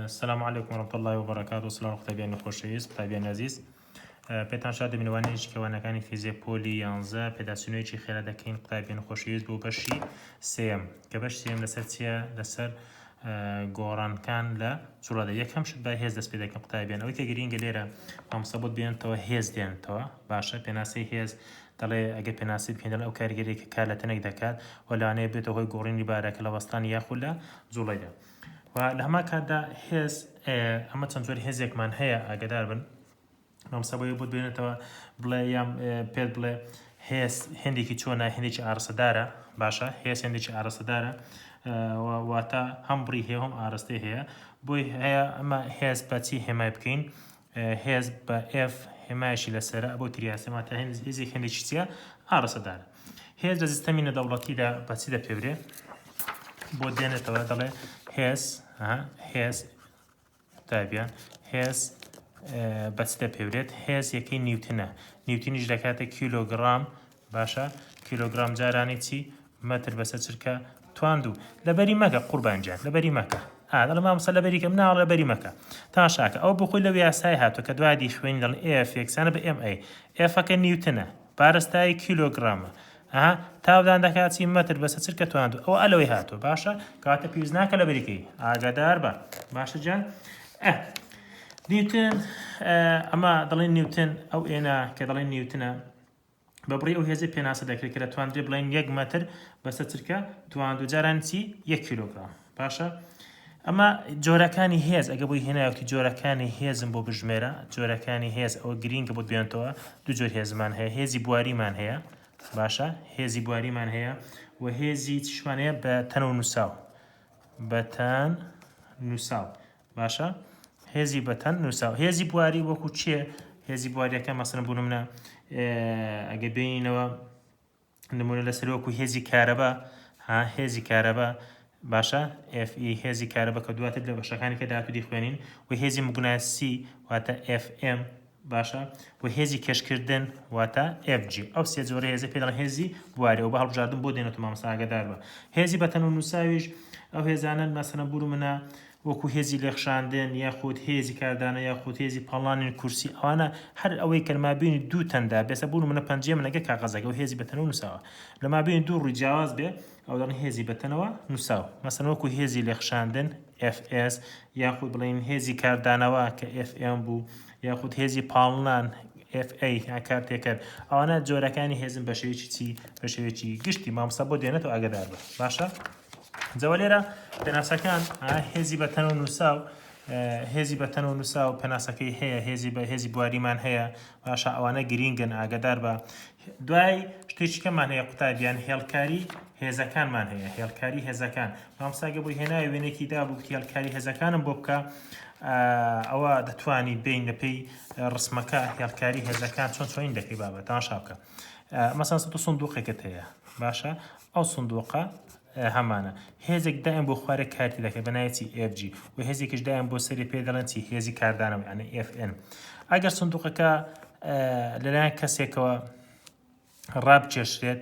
السلام عليكم ورحمة الله وبركاته. سلام قطبيان خوشویست قطبيان عزيز. پێتان شاد بنوانێکی کەوانەکانی فیزیک پۆلی 11 پێداچوونەیەکی خێرا دەکەین قوتابیان خۆشەویست بۆ بەشی سێم کە بەش سێم لەسەر چیە لەسەر گۆڕانکان لە جوڵەدا یەکەم شت بە هێز دەست پێ دەکەم قوتابیان ئەوەی کە گرینگە لێرە مامۆستا بێنێتەوە هێز دێنێتەوە باشە پێناسەی هێز دەڵێ ئەگە پێناسی بکەین ئەو کارگەرێکی کار لە تەنێک دەکات و لەوانەیە بێتەوە هۆی گۆڕینی بارەکە لە وەستانی یاخود لە جوڵەیدا و لە هەما کاتدا هێز ئەمە چەند جۆر هێزێکمان هەیە ئاگدار بن مامۆستا بۆ بۆ بێنێتەوە بڵێ یام پێت بڵێ هێز هێندێکی چۆنە هێندێکی ئارەسەدارە باشە هێز هێندێکی ئارەسەدارە واتە هەم بڕی هەیە هەم ئارەستەی هەیە بۆی هەیە ئەمە هێز بەچی هێمای بکەین هێز بە F هێمایشی لەسەرە بۆ تریاسەماتە هێزێک هێندێکی چیە ئارەسەدارە هێز لە سیستەمی نەدەوڵەتیدا بەچی دەپێورێ بۆ دێنێتەوە دەڵێ هێز تابیان هێز بەچی دەپێورێت هێز یەکەی نیوتنە نیوتنیش دەکاتە کیلۆگرام باشە کیلۆگرام جارانی چی مەتر بەسەر چرکە تواندوو لەبەری مەکە قوربانجان لەبەری مەکە دەڵێ مامۆستا لەبەری کەم ناوە لەبەری مەکە تاشاکە ئەو بخۆی لەو یاسای هاتووە کە دوادی خوێنی دەڵێن F یەکسانە بە MA Fەکە نیوتنە پارەستایی کیلۆگرامە تاودان دەکات چی مەتر بەسەر چرکە تواندوو ئەوە ئەلەوەی هاتووە باشە کاتە پێویست ناکە لەبەریکەی ئاگادار بە باشە جان نیوتن ئەمە دەڵێن نیوتن ئەو ئێنە کە دەڵێن نیوتنە بەبڕی ئەو هێزی پێناسە دەکرێت کە توانندێ بڵێن 1 مەتر بەسەر چرکە تواندوو جاران چی 1 کیلۆگرام باشە ئەمە جۆرەکانی هێز ئەگە بۆی هێناوەتی جۆرەکانی هێزم بۆ بژمێرە جۆرەکانی هێز ئەوە گرینگە بۆ بێنێتەوە دوو جۆر هێزمان هەیە هێزی بواریمان هەیە باشە هێزی بواریمان هەیە و هێزی چشمان هەیە بە تەنە و نووساو بە تەن نووساو باشە هێزی بەتەن نووساو هێزی بواری وەکو چیە هێزی بواریەکە مەسەڵەن بۆ نمونە ئەگە بینینەوە نمونە لەسەر وەکو هێزی کارەبا هێزی کارەبا باشە FE هێزی کارەبا کە دواتر لە بەشەکانی کە داهاتوو دیخوێنین و هێزی مگناسی واتە FM باشە و هێزی کەشکردن واتە FG ئەو سێ جۆرە هێزە پێ دەڵێن هێزی بواری و بە هەڵبژاردن بۆ دێنێتەوە مامۆستا ئاگادار بە هێزی بەتەن و نووساویش ئەو هێزانن مەسەڵەن بوو منە وەکو هێزی لێخشاندن یاخود هێزی کاردانە یاخود هێزی پەڵانی کورسی ئەوانە هەر ئەوەی کە مابینی دوو تەندا بێسە بوون منە پەنجێ منەگە کاغەزەکە و هێزی بەتەنەوە نووساوە لە مابینی دوو ڕووی جیاواز بێ ئەو دەڵێن هێزی بەتەنەوە نووساو مەسەڵەن وەکو هێزی لێخشاندن FS یاخود بڵێن هێزی کاردانەوە کە FM بوو یاخود هێزی پاڵنان FA کارتێکرد ئەوانە جۆرەکانی هێزم بە شێوەیەکی چی بە شێوەیەکی گشتی مامۆستا بۆ دێنێتەوە ئاگادار بە باشە جەوە لێرە پێناسەکان هێزی بەتەن و نووساو هێزی بەتەن و نووساو پێناسەکەی هەیە هێزی بە هێزی بواریمان هەیە باشە ئەوانە گرینگن ئاگادار بە دوای شتێکی کەمان هەیە قوتابیان هێڵکاری هێزەکانمان هەیە هێڵکاری هێزەکان مامۆستاگە بۆی هێناوی وێنێکی دابوو هێڵکاری هێزەکانم بۆ بکە ئەوە دەتوانی بین لەپێی ڕسمەکە هێڵکاری هێزەکان چۆن چۆین دەکەی بابە تەماشا بکە مەسەڵەن سندووقێکت هەیە باشە ئەو سندووقە هەمانە هێزێک دائم بۆ خوارە کارتی دەکەێت بەنایەتی FG و هێزێکیش دائم بۆ سەری پێ دەڵێن چی هێزی کاردانەوە یعنی FN ئەگەر سندووقەکە لەلایەن کەسێکەوە ڕابکێشرێت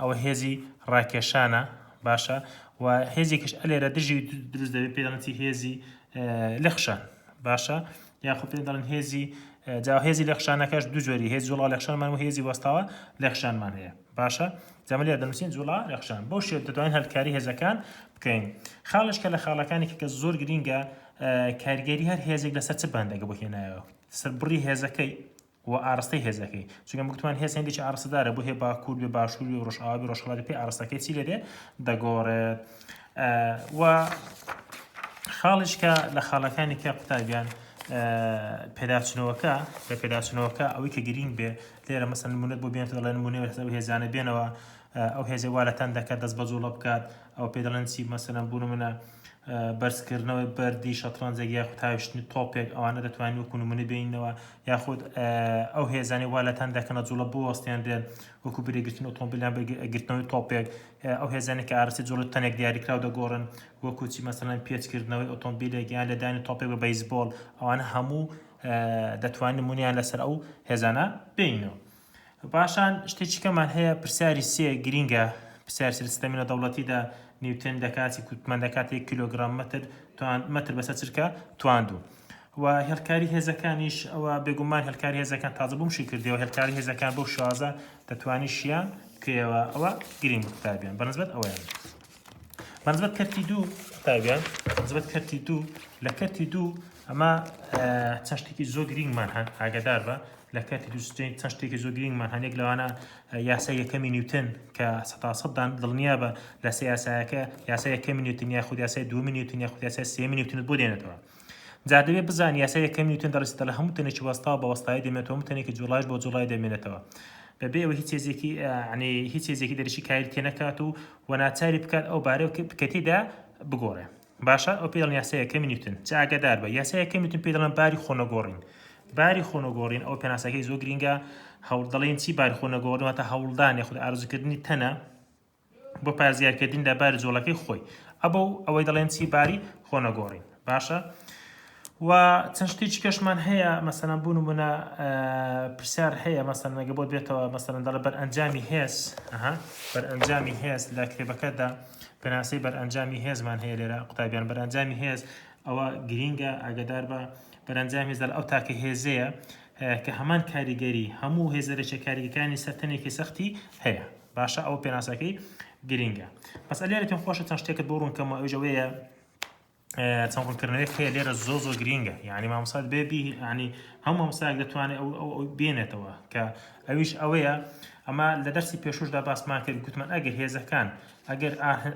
ئەوە هێزی ڕاکێشانە باشە و هێزێکیش ئەلێرە دژی دروست دەبێت پێ دەڵێن چی هێزی لێخشان باشە یاخود پێ دەڵێن هێزی جاو هێزی لێخشانەکەش دوو جۆری هێزی جوڵا لێخشانمان و هێزی وەستاوە لێخشانمان هەیە باشە جامەلێ دەنووسین جوڵا لێخشان بۆ شێت دەتوانین هەلکاری هێزەکان بکەین خاڵش کە لە خاڵەکانی کە زۆر گرینگە کارگەری هەر هێزێک لەسەر چ بەندەگە بۆ هێنایەوە سەر بڕی هێزەکەی و ئارەستەی هێزەکەی چونکە بتوان هێز هێندێکی ئارەسەدارە بۆ هێ باکوور بێ باشوور و ڕۆژئاوی ڕۆژهەڵاتی پێی ئارەستەکەی چی لێدێ دەگۆڕێت و خاڵش کە لە خاڵەکانی کە قوتابیان پێداچنەوەکە لە پێداچنەوەکە ئەوەی کە گرینگ بێ لێرە مەسەڵەن نمونەت بۆ بێنێتە دەڵێن نمونەی هێزانە بێنەوە ئەو هێزە وا لە تەن دەکات دەست بە جوڵە بکات ئەو پێ دەڵێن چی مەسەڵەن بوون منە بەرزکردنەوەی بەردی شەترەنجێک یاخود تاویشتنی تۆپێک ئەوانە دەتوانین وەکو نمونە بینەوە یاخود ئەو هێزانی وا لە تەن دەکەنە جوڵە بۆ وەستیان دێن وەکو بریگرتن ئۆتۆمبیلیان گرتنەوەی تۆپێک ئەو هێزانی کە ئارەستی جوڵ تەنێک دیاریکراو دەگۆڕن وەکو چی مەسەڵەن پێچکردنەوەی ئۆتۆمبیلێک یان لە دانی تۆپێک بە بەیسبۆڵ ئەوانە هەموو دەتوانین نمونیان لەسەر ئەو هێزانە بینەوە باشان شتێکی کەمان هەیە پرسیاری سێ گرینگە پرسیار سیستەمی نەدەوڵەتیدا نیوتن دەکاتی کوتمان دەکات 1 کیلۆگرام مەتر بەسەر چرکە تواندوو و هێلکاری هێزەکانیش ئەوە بێگومان هێلکاری هێزەکان تازە بوومشی کردیەوە هێلکاری هێزەکان بەو شازە دەتوانی شیان کێوە ئەوە گرنگ قوتابیان بەنسبەت ئەوەیان بەنسبەت کەرتی دوو قوتابیان بەنسبەت کەرتی دوو لە کەرتی دوو ئەمە چەند شتێکی زۆر گرنگمان هەن ئاگادار بە لە کەرتی دوو چەند شتێکی زۆر گرنگمان هەن یەک لەوانە یاسای یەکەمی نیوتن کە 100% دڵنیا بە لە سێ یاسایەکە یاسای یەکەمی نیوتن یاخود یاسای دووەمی نیوتن یاخود یاسای سێمی نیوتنت بۆ دێنێتەوە جا دەبێت بزانانی یاسای یەکەمی نیوتن دەڕێتە لە هەموو تەنێکی وەستا بە وەستایی دەمێتەوە هەموو تەنێکی جوڵایش بۆ جوڵای دەمێنێتەوە بەبێ ئەوە هیچ هێزێکی دەریشی کاری تێ نەکات و ناچاری بکات ئەو بارەوە بکەتیدا بگۆڕێ باشە ئەو پێ دەڵێن یاسای یەکەمی نیوتن جا ئاگادار بە یاسای یەکەمی نیوتن پێ دەڵێن باری خۆنەگۆڕین ئەو پێناسەکەی زۆر گرینگە هەوڵ دەڵێن چی باری خۆنەگۆڕین واتە هەوڵدان یاخود ئارزوکردنی تەنە بۆ پارێزیارکردندا باری جۆڵەکەی خۆی ئەوەی دەڵێن چی باری خۆنەگۆڕین باشە و چەند شتێکی کەشمان هەیە مەسەلەن بوون نمونە پرسیار هەیە مەسەلەن ئەگە بۆت بێتەوە مەسەلەن دەڵێ بەرئەنجامی هێز بەرئەنجامی هێز لە کتێبەکەتدا پێناسەی بەرئەنجامی هێزمان هەیە لێرە قوتابیان بەرئەنجامی هێز ئەوە گرینگە ئاگادار بە بەرئەنجامی هێز ئەو تاکە هێزەیە کە هەمان کاریگەری هەموو هێزەرێکە کاریگەکانی سەرتەنێکی سەختی هەیە باشە ئەو پێناسەکەی گرینگە پس ئەلێرە پێم خۆشە چەند شتێکت بۆ ڕوونکەمەوە ئەوژەوەیە چەند ڕوونکردنەوەی هەیە لێرە زۆر گرینگە یعنی مامۆسات بێبی ینی هەموو مامۆستایەک دەتوانێت ئەو بێنێتەوە کە ئەویش ئەوەیە ئەمە لە دەرسی پێشوشدا باسمان کرد گوتمان ئەگەر هێزەکان ئەگەر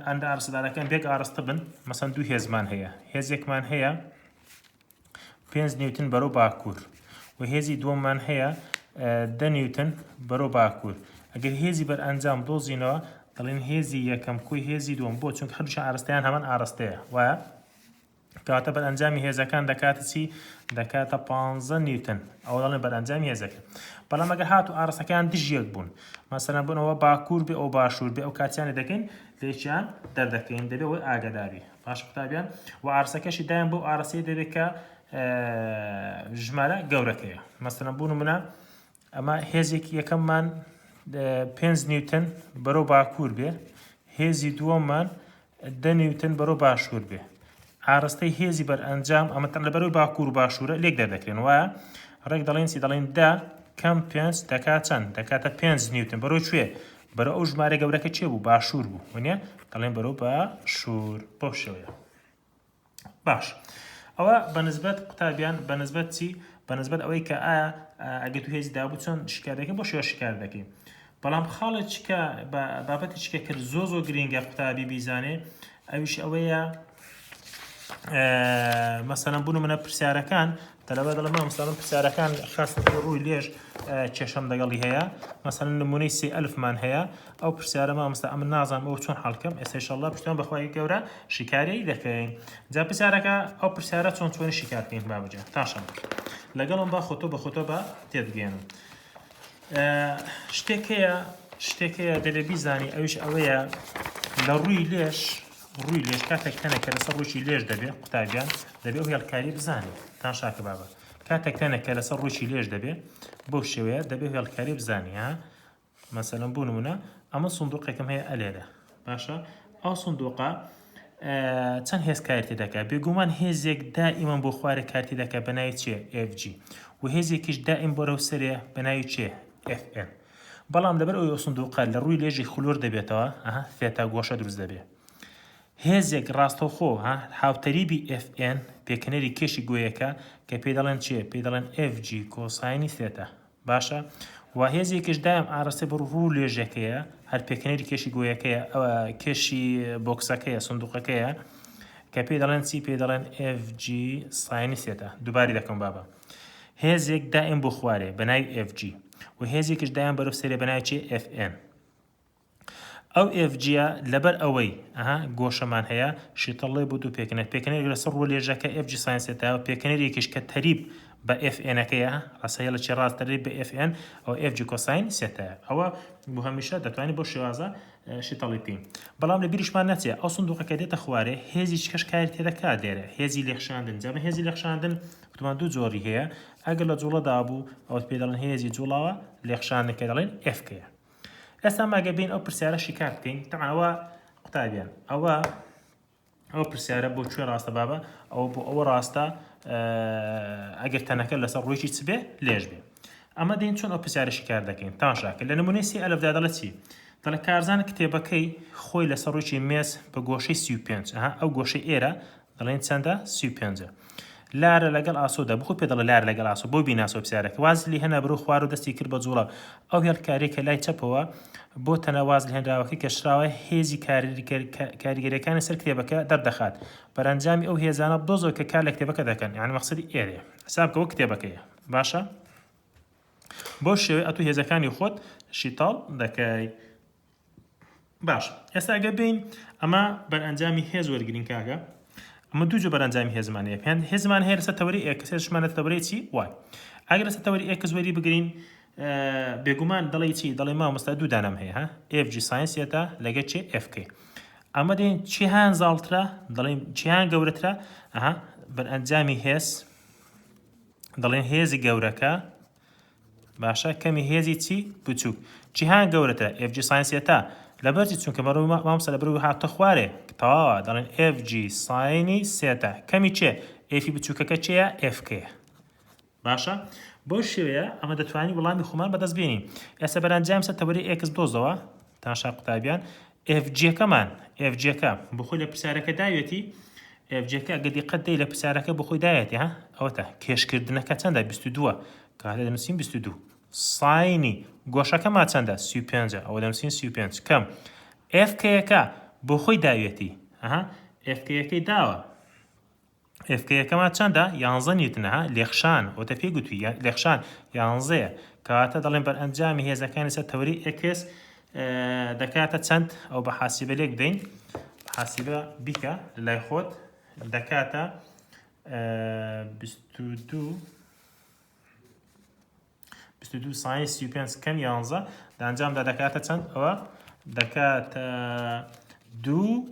ئەندە ئارسەدارەکان بێک ئاراستە بن مەسەن دوو هێزمان هەیە هێزێکمان هەیە 5 نیوتن بەرەو باکوور و هێزی دووەممان هەیە 10 نیوتن بەرەو باکوور ئەگەر هێزی بەرئەنجام دۆزینەوە دەڵێن هێزی یەکەم کوی هێزی دووەم بۆ چونکە هەردووشیان ئاراستەیان هەمان ئاراستەیە وایە کاتە بەرئەنجامی هێزەکان دەکاتە چی دەکاتە 15 نیوتن ئەو دەڵێن بەرئەنجامی هێزەکە بەڵام ئەگەر هاتوو ئاراستەکان دژیەک بوون مەسەلەن بنەوە باکوور بێ ئەو باشوور بێ ئەو کاتیانە دەکەین لێکیان دەردەکەین دەبێت ئەوەی ئاگاداری باش قوتابیان و ئارسەکەشی دایان بۆ ئارەسەی دەبێت کە ژمارە گەورەکەیە مەسەلەن بوون نمونە ئەمە هێزێکی یەکەممان 5 نیوتن بەرەو باکوور بێ هێزی دووەممان 10 نیوتن بەرەو باشوور بێ ئاراستەی هێزی بەرئەنجام ئەمە لە بەرەوەی باکوور و باشوورە لێک دەردەکرێن وایە ڕێک دەڵێن چی دەڵێن دا کەم 5 دەکات چەند دەکاتە 5 نیوتن بەرەو کوێ بەرەو ئەو ژمارە گەورەکە چێ بوو باشوور بوو وانە دەڵێن بەرەو باشوور بۆ شێوەیە باش ئەوە بەنسبەت قوتابیان بەنسبەت چی بەنسبەت ئەوەی کە ئایا ئەگە تو هێزی دابوو چۆن شکار دەکەین بۆ شێوە شکار دەکەین بەڵام خاڵێک چکە بابەتی چکە کرد زۆر گرینگە قوتابی بیزانێ ئەویش ئەوەیە مەسەلەن بوون منە پرسیارەکان تەلەبە دەڵێ مەسەلەن پرسیارەکان خاستە ڕووی لێژ کێشەم لەگەڵی هەیە مەسەلەن نمونەی 30,000مان هەیە ئەو پرسیارە مامۆستا ئەمە نازانم ئەو چۆن هەڵکەم ئێستا ئینشەڵڵا پشتیوان بەخوای گەورە شیکاری دەکەین جا پرسیارەکە ئەو پرسیارە چۆنی شیکارکەین بابجە تاشەم لەگەڵم با خۆتۆ بە خۆتۆ بە تێبگەێنم شتێک هەیە دەبێ بیزانی ئەوش ئەوەیە لە ڕووی لێش کاتێک تەنێکە لەسەر ڕووی لێش دەبێت قوتابیان دەبێت ئەو هێڵکاری بزانێت تا شاکە بابە کاتێک تەنێکە لەسەر ڕووی لێش دەبێت بۆ شێوەیە دەبێت هێڵکاری بزانی ها مەسەلەن بوو نمونە ئەمە سندوقێکم هەیە ئەلێرە باشە ئەو سندوقە چەند هێز کارتی دەکات بێگومان هێزێک دائیمەن بۆ خوارە کارتی دەکات بە ناوی چێ FG و هێزێکیش دائیم بۆ رەو سەرێ بە ناوی چێ FN بەڵام لەبەر ئەو سندوقە لە ڕووی لێژی خلۆر دەبێتەوە فێتا گۆشە دروست دەبێت هێزێک ڕاستەوخۆ هاوتەریبی FN پێکەنەری کێشی گوۆیەکە کە پێ دەڵێن چێ پێ دەڵێن FG کۆساینی سێتە باشە و هێزێکیش دایم ئاراستە بە ڕوو لێژەکەیە هەر پێکەنەری کێشی گوۆیەکەیە ئەوە کێشی بۆکسەکەیە سندوقەکەیە کە پێ دەڵێن چی پێ دەڵێن FG ساینی سێتە دووباری دەکەم بابە هێزێک دائیم بۆ خوارێ بە ناوی FG و هێزێکیش دایان بەرەو سەرێ بە ناوی چێ FN ئەو FG-ە لەبەر ئەوەی گۆشەمان هەیە شیتەڵێ بۆ دوو پێکەنەری لەسەر ڕوو لێژەکە FG ساینسێتە و پێکەنەرێکیش کە تەریب بە FN-ەکەیە ڕاستەیە لە چێ ڕاست تەریب بە FN ئەو FG کۆساین سێتەیە ئەوە بۆ هەمیشە دەتوانێت بۆ شێوازە شیتەڵی بکەین بەڵام لە بیریشمان نەچێ ئەو سندوقەکە دێتە خوارێ هێزی چکەش کاری تێدەکات لێرە هێزی لێخشاندن جا بە هێزی لێخشاندن وتمان دوو جۆری هەیە ئەگەر لە جوڵەدا بوو ئەوە پێ دەڵێن هێزی جوڵاوە لێخشاندنەکە دەڵێن FK ئێستا ماگە بین ئەو پرسیارە شیکار بکەین تەماوە قوتابیان ئەوە پرسیارە بۆ کوێ ڕاستە بابە ئەوە بۆ ئەوە ڕاستە ئەگەر تەنەکە لەسەر ڕۆیشی چ بێ لێژ بێ ئەمە دێن چۆن ئەو پرسیارەشی کار دەکەین تاشاکە لە نمونەی سی ئەلفدا دەڵێت چی دەڵێ کارزان کتێبەکەی خۆی لەسەر ڕۆیشی مێز بە گۆشەی 35 ئەو گۆشەی ئێرە دەڵێن چەندە 35 لارە لەگەڵ ئاسۆدا بخۆ پێ دەڵێ لارە لەگەڵ ئاسۆ بۆ بیناسۆ پرسیارەکە وازلی هەنا بڕۆ خوار و دەستی کرد بە جوڵە ئەو هێڵکاریەکە لای چەپەوە بۆ تەنەواز لە هێنراوەکەی کەشراوە هێزی کاریگەریەکانی سەر کتێبەکە دەردەخات بەرەنجامی ئەو هێزانە بدۆزەوە کە کار لە کتێبەکە دەکەن یعنی مەقسەدی ئێرێ حسابکەوە کتێبەکەیە باشە بۆ شێوێ ئەتو هێزەکانی خۆت شیتاڵ دەکەی باش ئێستا ئەگە بین ئەمە بەرئەنجامی هێز وەرگرین کاکە ئەمە دوو جۆ بەرەنجامی هێزمانەیە پێیان هێزمان هەیە لەسەر تەوەری ئێکس هێزشمانە تەوەری چی وای ئەگەر لەسەر تەوەری ئێکس وەری بگرین بێگومان دەڵێ چی دەڵێ مامۆستا دوو دانەم هەیە FG ساینسیەتە لەگەڵ چێ FK ئەمە دێن چیهان زاڵترە دەڵێن چیهان گەورەترە بەرئەنجامی هێز دەڵێن هێزی گەورەکە باشە کەمی هێزی چی بچووک جیهان گەورەتە FG ساینسیەتە لەبەرجی چونکە مەڕوو مامۆستا لەبەر هاتە خوارێ تەواوە دەڵێن FG ساینی سێتە کەمی چێ F بچووکەکە چێە FK باشە بۆ شێوەیە ئەمە دەتوانانی وەڵامی خۆمان بەدەست بێنین ئێستا بەرەنجام سەر تەوەری X دۆزەوە تاشا قوتابیان FG-کەمان FG-کە بخۆی لە پرسیارەکە داوێتی FG-کە گەدی قەت دەی لە پرسیارەکە بخۆی دایەتی ئەوەتە کێشکردنەکە چەندە 22 کاتە دەنووسین 22 ساینی گۆشەکەما چەندە 35 ئەوە دەنووسین 35 کەم FK-یەکە بۆ خۆی داوێتی FK-یەکەی داوە FK-یەکەما چەندە 11 نیوتنە لێخشان ئەوتە پێی گوتووی لێخشان 11 کاتە دەڵێن بەرئەنجامی هێزەکانی سەر تەوەری X دەکاتە چەند ئەو بە حاسیبە لێک بدەین حاسیبە بیکە لای خۆت دەکاتە 22 ساینس 35 کەم 11 دەنجامدا دەکاتە چەند ئەوە دەکاتە 2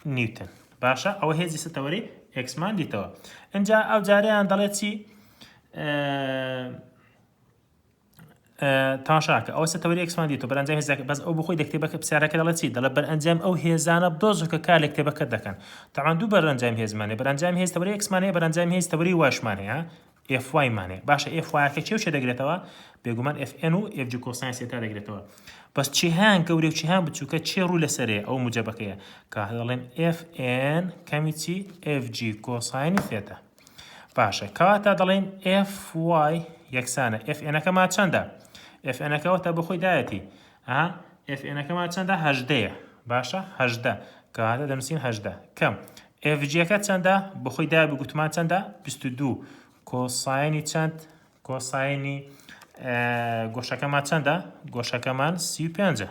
نیوتن باشە ئەوە هێزی سەر تەوەری Xمان دیتەوە ئەجا ئەو جارەیان دەڵێت چی تاشاکە ئەو سەر تەوەری Xمان دیتەوە بەرەنجام هێزەکە بەس ئەو بخۆی دەکتێبەکە پرسیارەکە دەڵێت چی دەڵێت بەرئەنجام ئەو هێزانە بدۆزەوە کە کار لە کتێبەکە دەکەن تەمان دوو بەرەنجام هێزمانەیە بەرەنجام هێز تەوەری Xمانەیە بەرەنجام هێز تەوەری واشمانەیە FY مانێ باشە FY-کە چێ دەگرێتەوە بێگومان FN و FG کۆساینسیەتا دەگرێتەوە بەس چیهان گەورە و چیهان بچووکە چێ ڕوو لەسەرێ ئەو موجەبەکەیە کە دەڵێن FN کەمی چی FG کۆساینی فێتە باشە کەواتە دەڵێن FY یەکسانە FN-ەکەما چەندە FN-ئەکەوەتە بخۆی دایەتی FN-ئەکەما چەندە 18 باشە 18 کەواتە دەنووسین 18 کەم FG-ئەکە چەندە بخۆی دای بگوتمان چەندە 22 کۆساینی چەند کۆساینی گۆشەکەمان چەندە گۆشەکەمان 35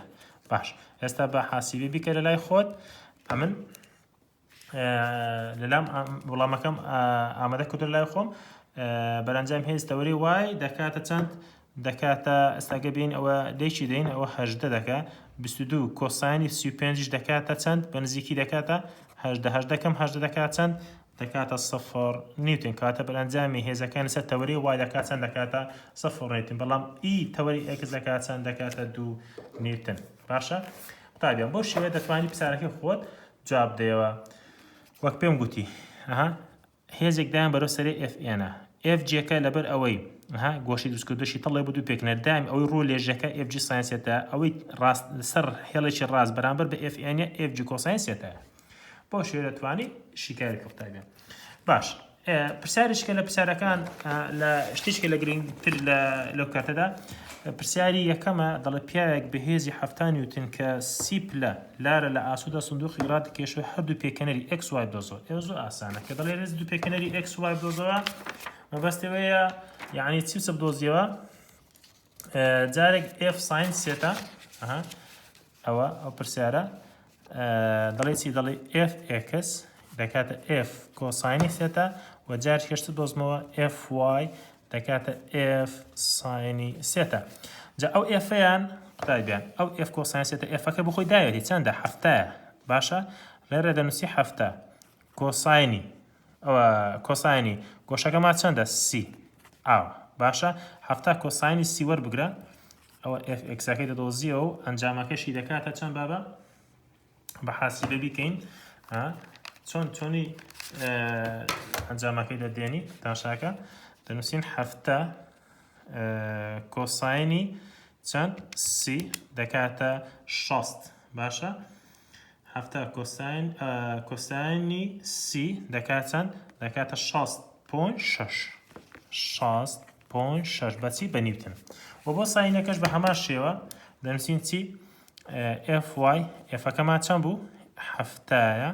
باش ئێستا بە حاسیبی بیکە لە لای خۆت ئەمن لەلام وەڵامەکەم ئامادە کردو لای خۆم بەرەنجام هێز تەوەری وای دەکاتە چەند دەکاتە ئێستاگە بین ئەوە لێکی دەین ئەوە 18 دەکا 22 کۆساینی 35 دەکاتە چەند بە نزیکی دەکاتە 18 کەم 18 دەکات چەند دەکاتە 0 نیوتن کاتە بەرەنجامی هێزەکانی سەر تەوەری وای دەکات چەند دەکاتە 0 نیوتن بەڵام تەوەری X دەکات چەند دەکاتە 2 نیوتن باشە قوتابیان بۆ شێوەیە دەتوانانی پرسیارەکەی خۆت جواب بدەیەوە وەک پێم گوتی هێزێک دایان بەرەو سەری FN-ە FG-کە لەبەر ئەوەی گۆشی دروستکردوشی تەڵێ بۆ دوو پێکنە دایم ئەوەی ڕوو لێژەکە FG ساینسیەتە ئەوەی سەر هێڵێکی ڕاست بەرامبەر بە FN-ە FG کۆساینسیەتە بۆ شێوە دەتوانی شیکاری قوتابیان باش پرسیاریشکە لە پرسیارەکان لە شتێکە لە گرنگتر لەو کاتەدا پرسیاری یەکەمە دەڵێ پیاوێک بەهێزی 7 نیوتن کە سیپلە لارە لە ئاسوودا سندوقی ڕادکێشوە هەردوو پێکەنەری XY بدۆزەوە ئێوە زۆر ئاسانە کە دەڵێ ڕێز دوو پێکەنەری XY بدۆزەوە مەبەستەوەیە یعنی چی بدۆزیەوە جارێک F ساینسیەتە ئەوە ئەو پرسیارە دەڵێ چی دەڵێ FX دەکاتە F کۆساینی سێتە و جارێک هێشتا دۆزمەوە FY دەکاتە F ساینی سێتە جا ئەو F-یان قوتابیان ئەو F کۆساینی سێتە F-ئەکە بخۆی داوێتی چەندە 7 باشە لێرە دەنووسی 7 کۆساینی ئەوە کۆساینی گۆشەکەما چەندە C ئاو باشە 7 کۆساینی C وەربگرە ئەوە FX-ئەکەی دەدۆزیەوە و ئەنجامەکەشی دەکاتە چەند بابە بحاسبه بکەین چۆنی ئەنجامەکەی دەدێنی تاشاکە دەنووسین هەفتە کۆساینی چەند سی دەکاتە 60 باشە هەفتە کۆساینی سی دەکات چەند دەکاتە 60.6 بەچی بە نیوتن و بۆ ساینەکەش بە هەمان شێوە دەنووسین چی FY Fەکەمان چەند بوو هەفتایە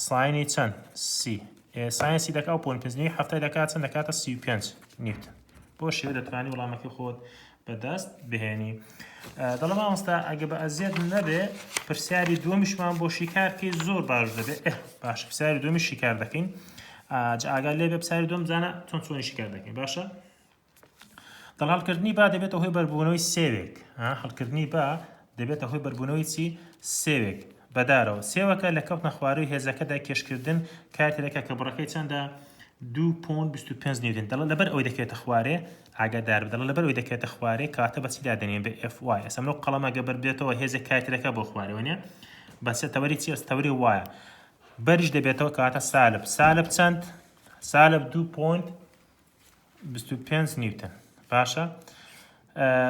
ساینی چەند سی ساینسی دەکات و پۆنت پێنجنی هەفتای دەکات چەند دەکاتە 35 نیوتن بۆ شێوە دەتوانانی وەڵامەکەی خۆت بەدەست بهێنی دەڵێ مامۆستا ئەگە بە ئەزیەت نەبێ پرسیاری دووەمیشمان بۆ شیکارکەی زۆر باش دەبێت باش پرسیاری دووەمی شیکار دەکەین ئاگال لێ بێ پرسیاری دووەم بزانە چۆنی شیکار دەکەین باشە دەڵ هەڵکردنی با دەبێتە هۆی بەربوونەوەی سێوێک هەڵکردنی با دەبێتە هۆی بەربوونەوەی چی سێوێک بەدارەوە سێوەکە لە کەوتنە خوارەوەی هێزەکەدا کێشکردن کاتی دەکات کە بڕەکەی چەندە 2.25 نیوتن دەڵێت لەبەر ئەوەی دەکێتە خوارێ ئاگادار بدەڵێت لەبەر ئەوەی دەکێتە خوارێ کاتە بەچی دادەنێن بە FY ئەسەمنەوە قەڵەمە گەبەر بێتەوە هێزێک کاتی دەکات بۆ خوارەوە نیە بەسێ تەوەری چی ئەستەوەری وایە بەریش دەبێتەوە کاتە سالب چەند سالب 2.25 نیوتن باشە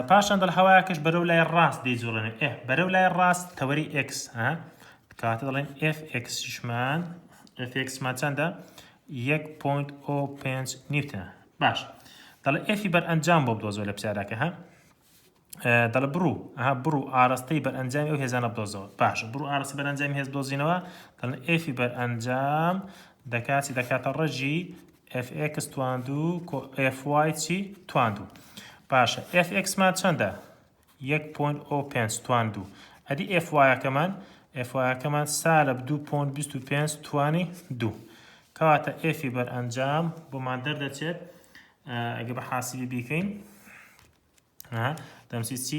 پاشان دەڵ هەوایەکەش بەرەو لای ڕاست دەیجوڵێنێ بەرەو لای ڕاست تەوەری X کاتە دەڵێن FXمان چەندە 1.05 نیوتنە باش دەڵێ Fی بەرئەنجام بۆ بدۆزەوە لە پرسیارەکە دەڵێ بڕوو ئاراستەی بەرئەنجامی ئەو هێزانە بدۆزەوە باش بڕوو ئاراستی بەرئەنجامی هێز بدۆزینەوە دەڵێن Fی بەرئەنجام دەکاتە ڕەجی FX تواندوو FY چی تواندوو باشە FXمان چەندە 1.05 تواندوو ئەدی FY-ەکەمان سالب 2.25 توانی 2 کەواتە Fی بەرئەنجام بۆمان دەردەچێت ئەگە بە حاسیبی بیکەین دەنووسی چی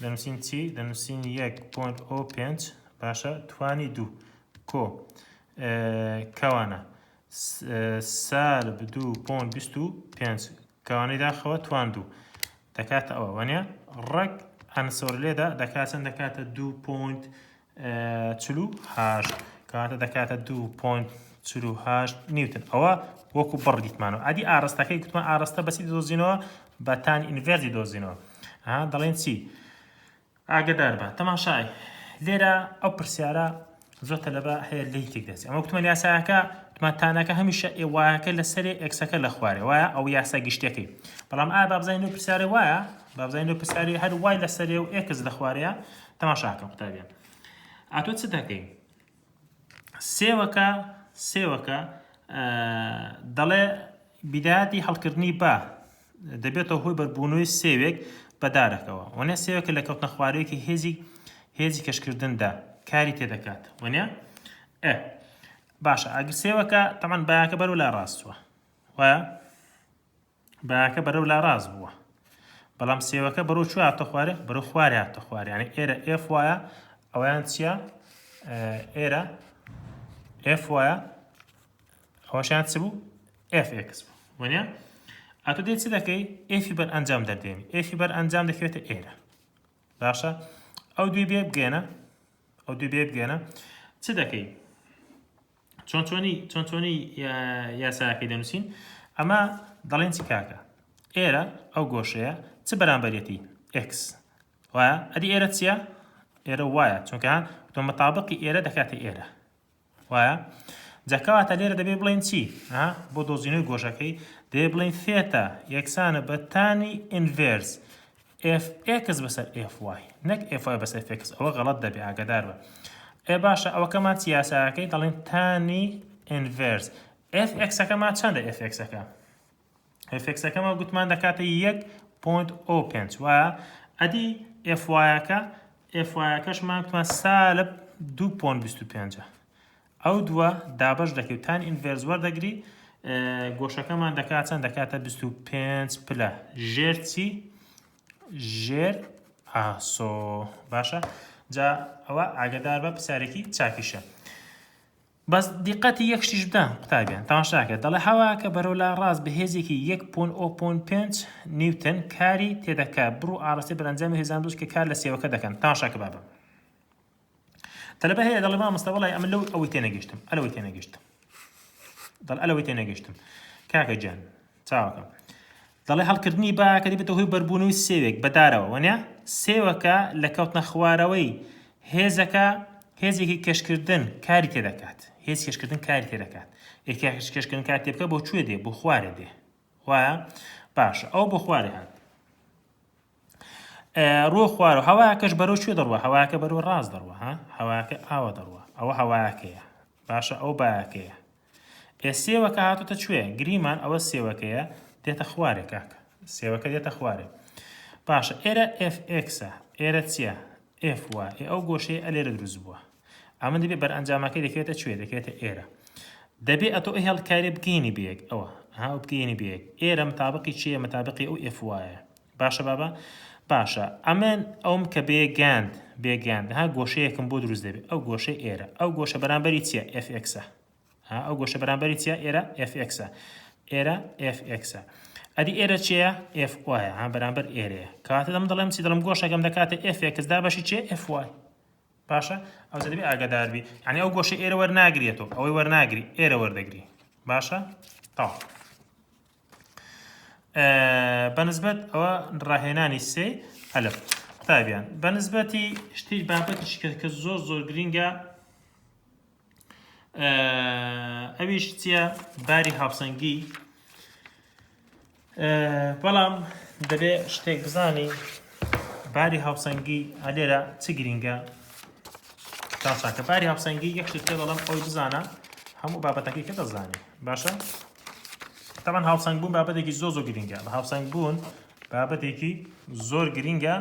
دەنووسین چی دەنووسین 1.05 باشە توانی 2 کۆ کەوانە سالب 2.25 کەوانەی داخەوە توان 2 دەکاتە ئەوە وانە ڕەک ئەنسۆر لێدا دەکاتن دەکاتە 2.48 کەواتە دەکاتە 2.48 نیوتن ئەوە وەکو بڕدیتمانەوە ئەدی ئاراستەکەی گوتمان ئاراستە بەسی دۆزینەوە بە تانی ئینڤێرزی دۆزینەوە دەڵێن چی ئاگدار بە تەماشای لێرە ئەو پرسیارە زۆر تەلەبە هەیە لە یەکێک دەچێت ئەمە گوتمان یاساکە تانەکە هەمیشە ئێوایەکە لەسەرێ ئەکسەکە لە خوارێ وایە ئەو یاسا گشتەکەی بەڵام بابزانین پرسیارە وایە بابزانین پرسیاری هەر وای لەسەرێ و ئێکس لە خوارەیە تەماشاکە قوتابیان ئاتۆ چ دەکەی سێوەکە دەڵێ بیداەتی هەڵکردنی با دەبێتەوە هۆی بەربوونەوەی سێوێک بەدارەکەوە وانە سێوەکە لە کەوتنە خوارەوەیەکی هێزی کەشکردندا کاری تێدەکات وانە باشە ئەگەر سێوەکە تەمان بایەکە بەرەو لا ڕاستووە وایە بایەکە بەرەو لا ڕاست بووە بەڵام سێوەکە بەرەو چوە هاتە خوارێ بەرەو خوارێ هاتە خوارێ یعنی ئێرە F وایە ئەویان چییە ئێرە F وایە ئەوەشیان چ بوو FX بوو وانە ئەتۆ دێت چی دەکەی Fی بەرئەنجام دەردێنی Fی بەرئەنجام دەکەوێتە ئێرە باشە ئەو دوی بێ بگێنە چ دەکەی چۆنی یاساکەی دەنووسین ئەمە دەڵێن چی کاکە ئێرە ئەو گۆشەیە چ بەرامبەرەتی X وایە ئەدی ئێرە چییە ئێرە وایە چونکە تۆ مەتابقی ئێرە دەکاتە ئێرە وایە جاکەواتە لێرە دەبێ بڵێن چی بۆ دۆزینەوەی گۆشەکەی دەبێ بڵێن فێتە یەکسانە بە تانی ئینڤێرس FX بەسەر FY نەک FY بەسەر FX ئەوە غەڵەت دەبێ ئاگادار بە باشە ئەوەکەمان چی یاساکەی دەڵێن تانی ئینڤێرس FX-ەکەمان چەندە FX-ەکە FX-ەکەمان گوتمان دەکاتە 1.05 وایە ئەدی FY-ەکەشمان گوتمان سالب 2.25 ئەو دووە دابەش دەکەوت تانی ئینڤێرس وەردەگری گۆشەکەمان دەکات چەند دەکاتە 25 پلە ژێر چی ژێر ئاسۆ. باشە جا ئەوە ئاگدار بە پرسیارێکی چاکیشە. Maybe باشە بەس دیقەتی یەکشتیش بدە قوتابیان تەماشاکە دەڵێ هەواکە بەرەو لا ڕاست بە هێزێکی 1.5 نیوتن کاری تێدەکات بڕوو ئاڕاستی بەرەنجامی هێزان دووس کە کار لە سێوەکە دەکەن تەماشاکە بابە تەلەبە هەیە دەڵێ مامۆستا وەڵای ئەمە لەو ئەوەی تێنەگەیشتم ئەلەوەی تێنەگەیشتم دەڵ ئەلەوەی تێنەگەیشتم کاکە گیان چاوەکە دەڵێ هەڵکردنی باکە دەبێتە هۆی بەربوونەوەی سێوێک بەدارەوە وەنیا سێوەکە لە کەوتنە خوارەوەی هێزەکە هێزێکی کەشکردن کاری تێدەکات هێز کێشکردن کاری تێدەکات کێشکردن کار تێ بکە بۆ کوێ دێ بۆ خوارێ دێ وایە باشە ئەو بۆ خوارێ هات ڕۆ خوارە هەواکەش بەرەو کوێ دەڕوە هەواکە بەرەو ڕاست دەڕوە ها هەواکە ئاوە دەڕوە ئەوە هەواکەیە باشە ئەو باکەیە سێوەکە هاتوتە کوێ گریمان ئەوە سێوەکەیە دێتە خوارێ کاکە سێوەکە دێتە خوارێ باشە ئێرە FX-ە ئێرە چییە FY ئەو گۆشەیە ئەلێرە دروست بووە ئەمە دەبێت بەرئەنجامەکەی دەکەوێتە کوێ دەکەوێتە ئێرە دەبێت ئەتۆ هێڵکاری بگەینی بەیەک ئەوە ها بگەینی بەیەک ئێرە متابقی چییە متابقی ئەو FY-ە باشە بابە باشە ئەمن ئەوم کە بێگاند ها گۆشەیەکم بۆ دروست دەبێت ئەو گۆشەی ئێرە ئەو گۆشە بەرامبەری چییە FX-ە ها ئەو گۆشە بەرامبەری چییە ئێرە FX-ە ئێرە FX-ە ئەدی ئێرە چییە FY ها بەرامبەر ئێرەیە کاتە دەم دەڵێم چی دەڵم گۆشەکەم دەکاتە FX دا بەشی چیە FY باشە ئەو دەبێت ئاگاداربی یعنی ئەو گۆشە ئێرە وەرناگرێتەوە ئەوەی وەرناگری ئێرە وەردەگری باشە تاو بەنسبەت ئەوە ڕاهێنانی سێ ئەلف قوتابیان بەنسبەتی شتی بابەتیش کە زۆر گرینگە ئەویش چییە باری هاوسەنگی بەڵام دەبێت شتێک بزانی باری هاوسەنگی ئەلێرە چ گرینگە تاشاکە باری هاوسەنگی یەک شت پێ دەڵم ئەوی بزانە هەموو بابەتەکەی کە دەزانێ باشە تەمان هاوسەنگ بوون بابەتێکی زۆر گرینگە بە هاوسەنگ بوون بابەتێکی زۆر گرینگە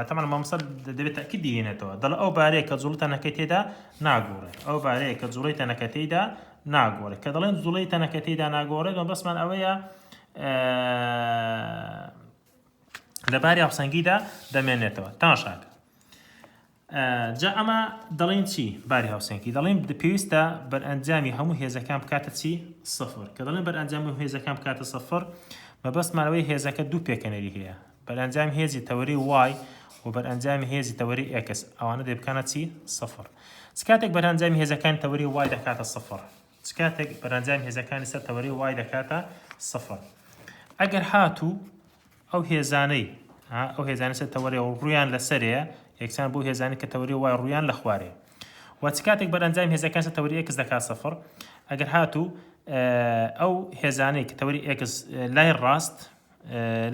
تەمان مامۆستا دەبێت تاکید دێنێتەوە دەڵ ئەو بارەیە کە جوڵی تەنەکەی تێدا ناگۆڕێت ئەو بارەیە کە جوڵی تەنەکە تێدا ناگۆڕێت کە دەڵێن جوڵی تەنەکە تێدا ناگۆڕێت بەسمان ئەوەیە لەباری هاوسەنگیدا دەمێنێتەوە تاشاکە جا ئەمە دەڵێن چی باری هاوسەنگی دەڵێن پێویستە بەرئەنجامی هەموو هێزەکان بکاتە چی سفر کە دەڵێن بەرئەنجامی هێزەکان بکاتە سفر مەبەستمانەوەی هێزەکە دوو پێکەنەری هەیە بەرئەنجامی هێزی تەوەری Y و بەرئەنجامی هێزی تەوەری X ئەوانە دەبکانە چی سفر چ کاتێک بەرئەنجامی هێزەکانی تەوەری Y دەکاتە سفر چ کاتێک بەرئەنجامی هێزەکانی سەر تەوەری Y دەکاتە سفر ئەگەر هاتوو ئەو هێزانەی ئەو هێزانە سەر تەوەری ڕویان لەسەرەیە یەکسان بۆ هێزانی کە تەوەری Y ڕویان لە خوارێ و چ کاتێک بەرئەنجامی هێزەکان سەر تەوەری X دەکات سفر ئەگەر هاتوو ئەو هێزانەی کە تەوەری X لای ڕاست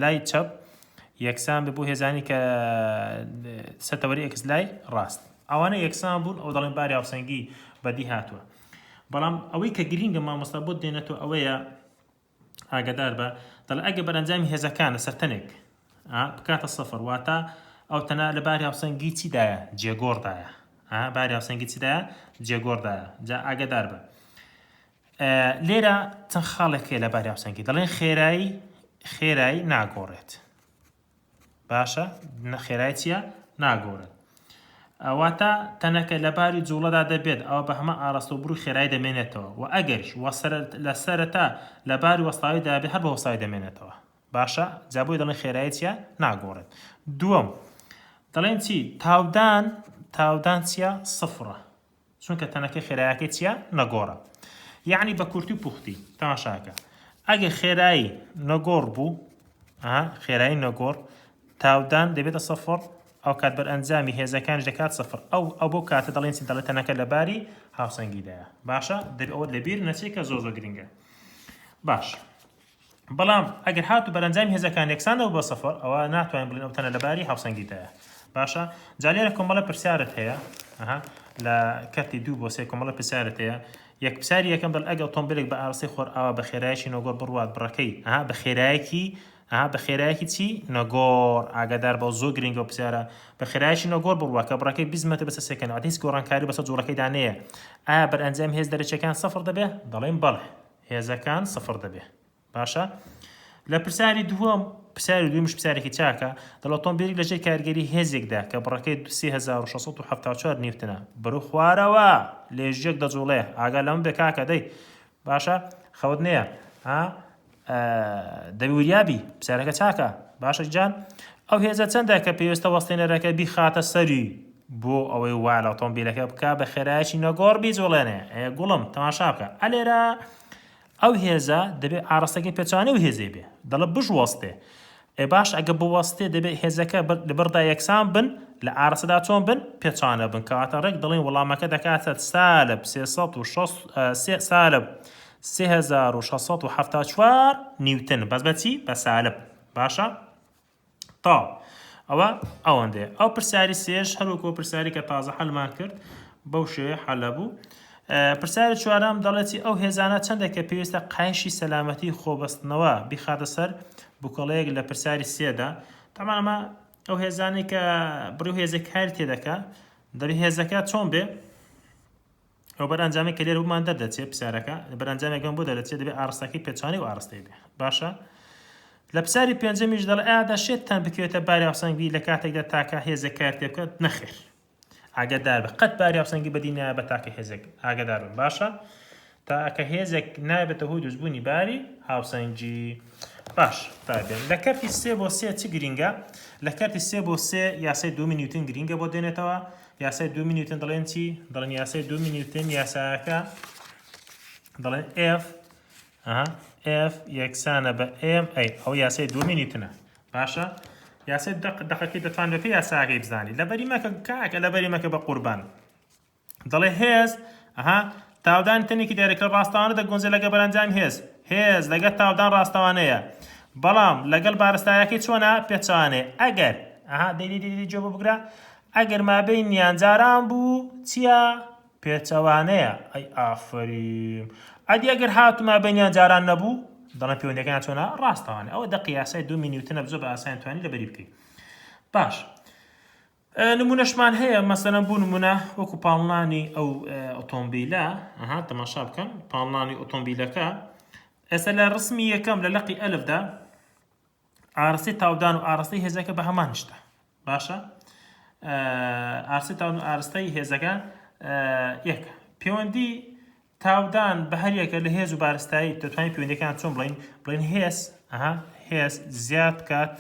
لای چەپ یەکسان بۆ هێزانی کە سەر تەوەری X لای ڕاست ئەوانە یەکسان بوون ئەو دەڵێن باری هاوسەنگی بەدی هاتووە بەڵام ئەوەی کە گرینگە مامۆستا بۆ دێنێتەوە ئەوەیە ئاگدار بە دەڵ ئەگە بەرەنجامی هێزەکانە سەرتەنێک بکاتە سەفر واتە ئەو تەنە لە باری هاوسەنگی چیدایە جێگۆڕدایە باری هاوسەنگی چیدایە جێگۆڕدایە جا ئاگدار بە لێرە چەند خاڵێکێ لە باری هاوسەنگی دەڵێن خێرایی ناگۆڕێت باشە خێرای چییە ناگۆڕێت ئەواتە تەنەکە لە باری جوڵەدا دەبێت ئەوە بە هەمە ئاراستە و بڕووی خێرایی دەمێنێتەوە و ئەگەریش لە سەرەتا لە باری وەستاوی دابێت هەر بە وەستاوی دەمێنێتەوە باشە جابۆی دەڵێن خێرایی چییە ناگۆڕێت دووەم دەڵێن چی تاودان چییە سفرە چونکە تەنەکە خێرایەکەی چییە نەگۆڕە یعنی بە کورتی و پوختی تەماشاکە ئەگە خێرایی نەگۆڕ بوو خێرایی نەگۆڕ تاودان دەبێتە سەفر ئەو کات بەرئەنجامی هێزەکانش دەکات سەفر ئەو بۆ کاتە دەڵێن چی دەڵێت تەنەکە لە باری هاوسەنگیدایە باشە دەبێت ئەوە لەبیر نەچێت کە زۆر گرینگە باش بەڵام ئەگەر هاتو بەرەنجامی هێزەکان یەکسانەوە بۆ سەفر ئەوە ناتوانین بڵێن ئەو تەنە لە باری هاوسەنگیدایە باشە جا لێرە کۆمەڵە پرسیارت هەیە لە کەرتی 2 بۆ 3 کۆمەڵە پرسیارت هەیە یەک پرسیاری یەکەم دڵ ئەگە ئۆتۆمبیلێک بە ئارسی خۆر ئاوا بە خێرایەکی نەگۆڕ بڕوات بڕەکەی بە خێرایەکی چی نەگۆڕ ئاگادار بە زۆر گرینگە و پرسیارە بە خێرایەکی نەگۆڕ بڕوات کە بڕەکەی 20 مەتر بەسەر سێکەنەوە هیچ گۆڕانکاری بەسەر جوڵەکەی دانەیە ئایا بەرئەنجام هێز دەرەچەکان سەفر دەبێ دەڵێن بەڵێ هێزەکان سەفر دەبێ باشە لە پرسیاری دووەم پرسیاری دووەمش پرسیارێکی چاکە دەڵێت ئۆتۆمبیلێک لەژێر کارگەری هێزێکدا کە بڕەکەی 3674 نیوتنە بەرەو خوارەوە لێژێک دەجوڵێ ئاگا لەم بێ کاکە دەی باشە خەوت نییە دەبی وریابی پرسیارەکە چاکە باشە جان ئەو هێزە چەندە کە پێویستە وەستێنەرەکە بیخاتە سەری بۆ ئەوەی وا لە ئۆتۆمبیلەکە بکە بە خێرایەکی نەگۆڕ بیجوڵێنێ گوڵم تەماشا بکە ئەلێرە ئەو هێزە دەبێت ئاڕاستەکەی پێچوانەی و هێزەی بێ دەڵێ بژوەستێ باش ئەگە بوەستێ دەبێت هێزەکە لەبەردا یەکسان بن لە ئاڕاستەدا چۆن بن پێچوانە بن کەواتە ڕێک دڵین وەڵامەکە دەکاتە سالب 3674 نیوتن بەس بەچی بە سالب باشە تا ئەوە ئەوەندێ ئەو پرسیاری سێش هەروەکو پرسیاری کە تازە حەلمان کرد بەو شێوەیە حەلە بوو پرسیاری چوارەم دەڵێتی ئەو هێزانە چەندە کە پێویستە قایشی سەلامەتی خۆبەستنەوە بیخاتە سەر بووکەڵەیەک لە پرسیاری سێدا تەمان ئەمە ئەو هێزانی کە بڕی و هێزێک کاری تێدەکا دەبێت هێزەکە چۆن بێ ئەو بەرئەنجامی کە لێرە بوومان دەردەچێت پرسیارەکە بەرئەنجامێکم بۆ دەرەچێت دەبێت ئاڕاستەکەی پێچوانی و ئاڕاستەی بێ باشە لە پرسیاری پێنجەمیش دەڵێ ئادا شێتتان بکوێتە باری هاوسەنگی لە کاتێکدا تاکە هێزە کار تێ بکات نەخێر ئاگادار بە قەت باری هاوسەنگی بەدینە بە تاکە هێزێک ئاگادار بن باشە تاکە هێزێک نایبێتە هۆی دروستبوونی باری هاوسەنگی باش تابێن لە کارتی 3 بۆ 3 چی گرینگە لە کارتی 3 بۆ 3 یاسای 2 نیوتن گرینگە بۆ دێنێتەوە یاسای 2 نیوتن دەڵێن چی دەڵێن یاسای 2 نیوتن یاساکە دەڵێن F یەکسانە بە MA ئەو یاسای 2 نیوتنە باشە یاسای دقەکەی دەتوانێت پێ یاساکەی بزانی لەبەری مەکە کاکە لەبەری مەکە بە قوربان دەڵێ هێز تاودان تەنێکی دایرەکە ڕاستەوانە دەگۆنجێت لەگە بەرەنجام هێز لەگە تاودان ڕاستەوانەیە بەڵام لەگەڵ بارستایەکەی چۆنە پێچوانێ ئەگەر دەیلی جۆ بگرە ئەگەر مابین نیانجاران بوو چییە پێچەوانەیە ئەی ئافرین ئەدی ئەگەر هاتوما بینیان جاران نەبوو دەڵێن پەیوەندەکان چۆنە ڕاستەوانێ ئەوە دە قیاسای 2 نیوتنە بزۆ بە ئاسان توانی لەبەری بکەیت باش نمونەشمان هەیە مەسەلەن بوو نمونە وەکو پاڵنانی ئەو ئۆتۆمبیلە تەماشا بکەن پاڵنانی ئۆتۆمبیلەکە ئێستا لە ڕسمی یەکەم لە لەقی ئەلفدا ئاڕاستی تاودان و ئاڕاستی هێزەکە بە هەمان شتە باشە ئاڕاستی تاودان و ئاڕاستەی هێزەکە یەکە پەیوەندی تاودان بە هەریەکە لە هێز و بارستایی دەتوانین پەیوەندیەکان چۆن بڵین هێز زیاد کات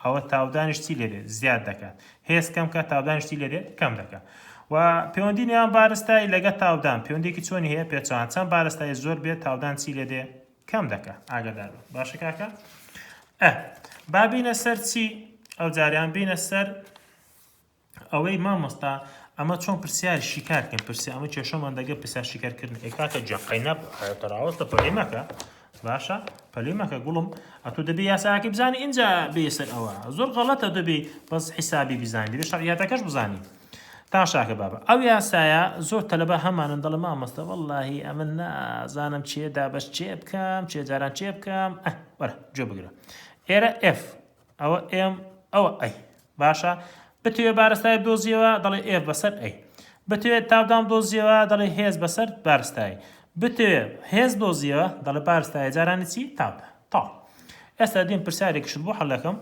ئەوە تاودانیش چی لێرێ زیاد دەکات هێز کەم کات تاودانیش چی لێرێ کەم دەکات و پەیوەندی نێوان بارستایی لەگە تاودان پەیوەندێکی چۆنی هەیە پێچوان چەند بارستایی زۆر بێت تاودان چی لێدێ کەم دەکات ئاگادار بە باشە کاکە با بینە سەر چی ئەو جاریان بینە سەر ئەوەی مامۆستا ئەمە چۆن پرسیار شیکارکەن پرسی ئەمە کێشەمان دەگە پرسیار شیکارکردن کاکە جەقەینە تەراوەستە پەلەی مەکە باشە پەلەی مەکە گوڵم ئەتۆ دەبێ یاساکەی بزانی اینجا بێسەر ئەوە زۆر غەڵەتە دەبێ بەس حیسابی بزانی دەبێ شەڕیاتەکەش بزانی تاشاکە بابە ئەو یاسایە زۆر تەلەبە هەمانن دەڵێ مامۆستا وەڵڵاهی ئەمە نازانم چێ دابەش چێ بکەم چێ جاران چێ بکەم وەرە گوێ بگرە ئێرە F ئەوە M ئەوە ئەی باشە بتوێ بارستای بدۆزیەوە دەڵێ F بەسەر ئەی بتوێت تاودان دۆزیەوە دەڵێ هێز بەسەر بارستایی بتوێ هێز دۆزیەوە دەڵێ بارستایی جارانی چی تاودە تا ئێستا دین پرسیارێکشت بۆ حەڵەکەم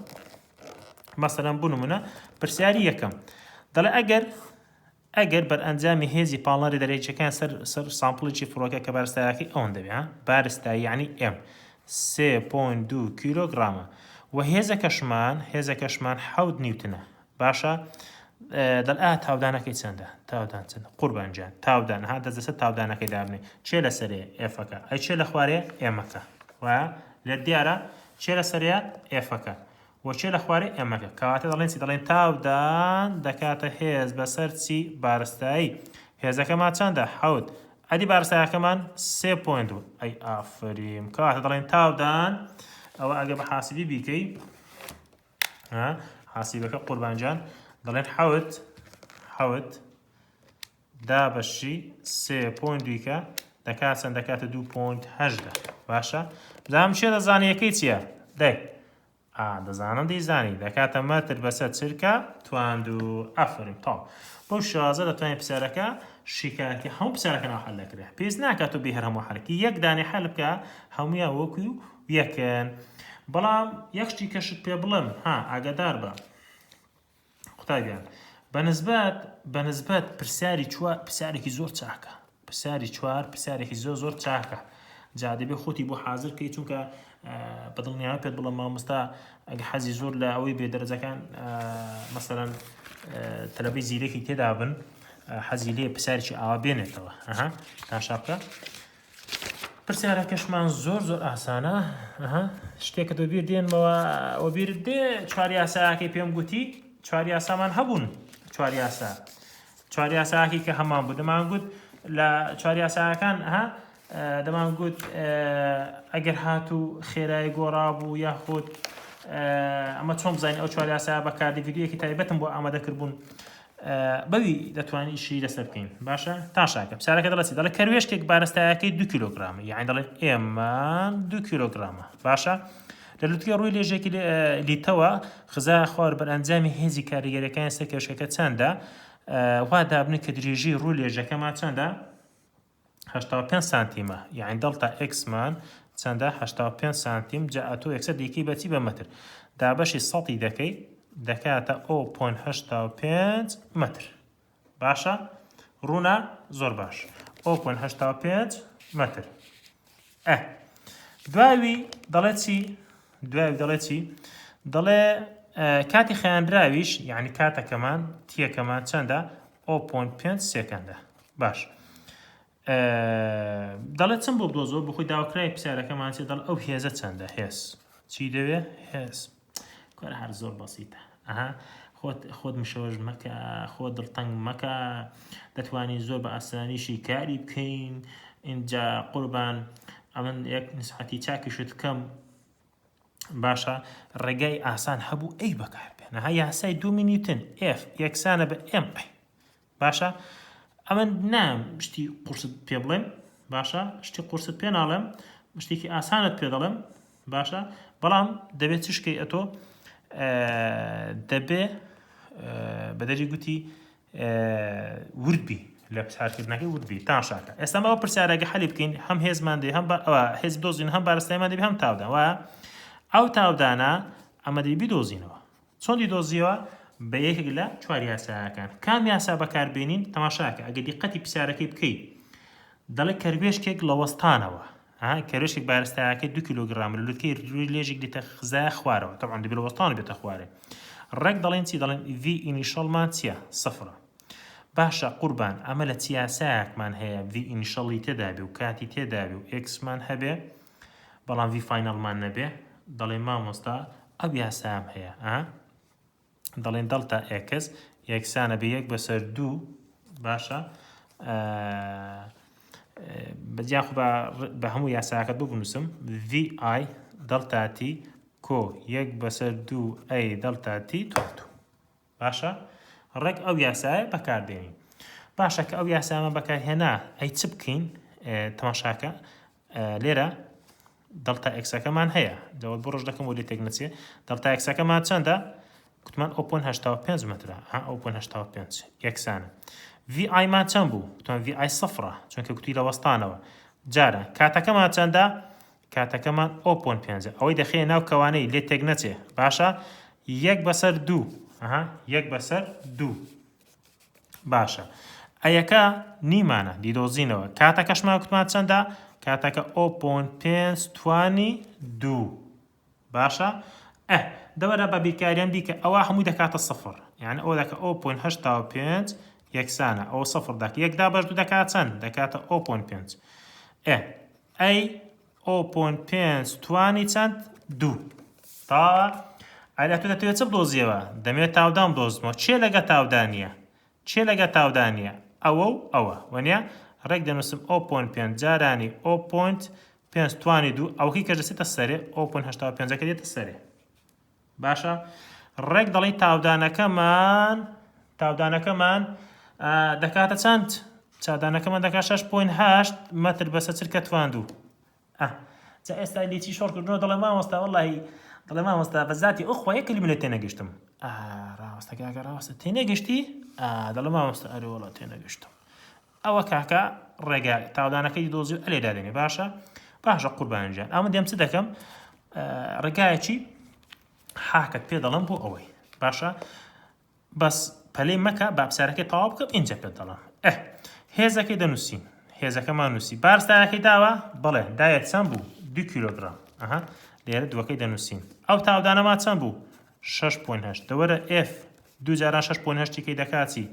مەسەلەن بوو نمونە پرسیاری یەکەم دەڵێ ئەگەر بەرئەنجامی هێزی پاڵنەری دەرەجەکان سەر سامپڵێکی فڕۆکە کە بارستایەکەی ئەوەن دەبێ بارستایی یعنی M 3.2 کیلۆگرامە و هێزەکەشمان 7 نیوتنە باشە دەڵ تاودانەکەی چەندە تاودان چەندە قوربانجان تاودان دەستە تاودانەکەی دابنێ چێ لە سەرێ ئێفەکە ئەی چێ لە خوارێ ئێمەکە وایە لێ دیارە چێ لە سەرەیە ئێفەکە وەچێ لە خوارێ ئێمەکە کەواتە دەڵێن تاودان دەکاتە هێز بەسەر چی بارستایی هێزەکەمان چەندە حەوت ئەدی بارستایەکەمان 3.2 ئەی ئافریم کەواتە دەڵێن تاودان ئەوە ئەگە بە حاسیبی بیکەی حاسیبەکە قوربانجان دەڵێن حەوت دابەشی 3.2کە دەکات چەند دەکاتە 2.8 باشە بزانم چێ دەزانیەکەی چییە دەی دەزانم دەیزانی دەکاتە مەتر بەسەر چرکە تواند و ئەفرین تا بۆ شازە دەتوانێت پرسیارەکە شیکارکی هەموو پرسیارەکە ناو حەل دەکرێت پێویست ناکات و بێ هەر هەموو حەلکی یەک دانێ حەل بکە هەموویان وەکو یەکن بەڵام یەکشتی کەشت پێ بڵم ئاگادار بە قوتابیان بەنسبەت پرسیاری چوار پرسیارێکی زۆر چاکە پرسیاری چوار پرسیارێکی زۆر چاکە جا دەبێ خۆتی بۆ حاضر کەی چونکە بەدڵنیاوە پێت بڵم مامۆستا ئەگە حەزی زۆر لە ئەوەی بێدەرەجەکان مەسەڵەن تەلەبەی زیرەکی تێدا بن حەزی لێ پرسیارێکی ئاوا بێنێتەوە تاشا بکە پرسیارەکەشمان زۆر ئاسانە شتێکە تۆ بیر دێنمەوە ئەوە بیر دێ چوار یاساکەی پێم گوتی چوار یاسامان هەبوون چوار یاساکی کە هەمان بوو دەمانگوت لە چوار یاساکان دەمانگوت ئەگەر هاتوو خێرای گۆڕا بوو یاخود ئەمە چۆن بزانین ئەو چوار یاسا بەکاردی ڤیدیۆیەکی تایبەتم بۆ ئامادەکردبوون بەوی دەتوانین ئیشی لەسەر بکەین باشە تاشاکە پرسیارەکە دەڵێتی دەڵێ کەروێشکێک بارەستایەکەی 2 کیلۆگرامە یعنی دەڵێن ئێمە 2 کیلۆگرامە باشە لە لوتکە ڕووی لێژێکی لیتەوە خزا خوار بەرئەنجامی هێزی کاریگەریەکانی سەر کێشەکە چەندە وا دابنی کە درێژی ڕووی لێژەکەمان چەندە 85 سانتیمە یعنی دڵتا ئێکسمان چەندە 85 سانتیم جا ئەتۆ یەکسەر دیکەی بەچی بە مەتر دابەشی سەڵی دەکەی دەکاتە 0.85 متر باشە ڕوونا زۆر باش 0.85 متر دوایوی دەڵێ چی دەڵێ کاتی خەیاندراویش یعنی کاتەکەمان تیەکەمان چەندە 0.5 سێکەندە باش دەڵێت چەند بۆ بدۆزەوە بخۆی داواکرای پرسیارەکەمان چێ دەڵ ئەو هێزە چەندە هێز چی دەوێ هێز کار هەر زۆر بەسیتە خۆت مشەوەژ مەکە خۆت دڵتەنگ مەکە دەتوانین زۆر بە ئاسانیشی کاری بکەین اینجا قوربان ئەمن یەک نسحەتی چاکیشت کەم باشە ڕێگای ئاسان هەبوو ئەی بەکاربێنە یاسای 2 نیوتن F یەکسانە بە M باشە ئەمە نام شتی قورست پێ بڵێن باشە شتی قورست پێ ناڵێم شتێکی ئاسانت پێ دەڵێم باشە بەڵام دەبێت چ شکەی ئەتۆ دەبێ بەدەری گوتی وردبی لە پرسیارکردنەکەی وردبی تاشاکە ئێستا ئەوە پرسیارەکە حەلی بکەین هەم هێزمان دێ هەم هێز بدۆزین هەم بارەستایمان دەبێ هەم تاودان وایە ئەو تاودانە ئەمە دەی بیدۆزینەوە چۆن دیدۆزیەوە بە یەکێک لە چوار یاساکان کام یاسا بەکاربێنین تەماشاکە ئەگە دیقەتی پرسیارەکەی بکەیت دەڵێ کەروێشکێک لە وەستانەوە کەروێشێک بارەستایەکەی 2 کیلۆگرام لە لوتکەی ڕووی لێژێک دیتە خزایە خوارەوە تەبعاً دەبێت لە وەستان بێتە خوارێ ڕێک دەڵێن چی دەڵێن V ئینیشەڵمان چییە سەفرە باشە قوربان ئەمە لە چ یاسایەکمان هەیە V ئینیشەڵی تێدابێ و کاتی تێدابێ و Xمان هەبێ بەڵام V فاینەڵمان نەبێ دەڵێن مامۆستا ئەو یاسام هەیە دەڵێن دڵتا X یەکسانە بە 1/2 باشە بەجیاخ بە هەموو یاساکە ببنووسم VI دڵتا T کۆ 1/2 A دڵتا T تۆ باشە ڕێک ئەو یاسایە بەکاردێنین باشە کە ئەو یاسامە بەکارهێنا ئەی چ بکەین تەماشاکە لێرە دڵتا ئەکسەکەمان هەیە دەوت بۆ ڕۆژ دەکەم بۆ لێ تێک نەچێ دڵتا ئەکسەکەمان چەندە گوتمان 0.85 مترە 0.85 یەکسانە VI مان چەند بوو گوتمان VI سەفرە چونکە گوتی لە وەستانەوە جارە کاتەکەمان چەندە کاتەکەمان 0.5 ئەوەی دەخێ ناو کەوانەی لێ تێک نەچێ باشە 1/2 1/2 باشە ئەیەکە نیمانە دیدۆزینەوە کاتەکەشمان گوتمان چەندە کاتەکە 0.5 باشە دەوەرە بە بیرکاریان دیکە ئەوە هەمووی دەکاتە سەفر یعنی ئەوە دەکە 0.85 یەکسانە ئەوە سەفر دەکە یەکدا بەش دوو دەکات چەند دەکاتە 0.5 ئەی 0.5 توانی چەند 2 تاوە ئەلا تو دەتوێت چ بدۆزیەوە دەمێت تاودان بدۆزمەوە چێ لەگە تاودانیە ئەوە و ئەوە وەنیا ڕێک دەنووسم 0.5 جارانی 0.5 توانی 2 ئەوکی کە دەچێتە سەرێ 0.85 کە دێتە سەرێ باشە ڕێک دەڵی تاودانەکەمان دەکاتە چەند چاودانەکەمان دەکات 6.8 مەتر بەسەر چرکە توان 2 جا ئێستا لێچی شۆڕکردنەوە دەڵێ مامۆستا وەڵڵاهی دەڵێ مامۆستا بەذاتی ئەوخوا یەک کەلیمە لێ تێنەگەشتم ڕاوەستە کاکە ڕاوەستە تێنەگەشتی دەڵێ مامۆستا ئەرێ وەڵا تێنەگەشتم ئەوە کاکە ڕێگای تاودانەکەی دۆزی ئەلێ دادێنێ باشە قوربانجان ئەمە دێم چ دەکەم ڕێگایەکی حاکت پێ دەڵم بۆ ئەوەی باشە بەس پەلەی مەکە با پرسیارەکەی تەواو بکەم ئینجا پێ دەڵم هێزەکەی دەنووسین هێزەکەمان نووسی بارستایەکەی داوە بڵێ دایەت چەند بوو 2 کیلۆگرام لێرە دووەکەی دەنووسین ئەو تاودانەما چەند بوو 6.8 دەوەرە F 2 جاران 6.8 کەی دەکاتی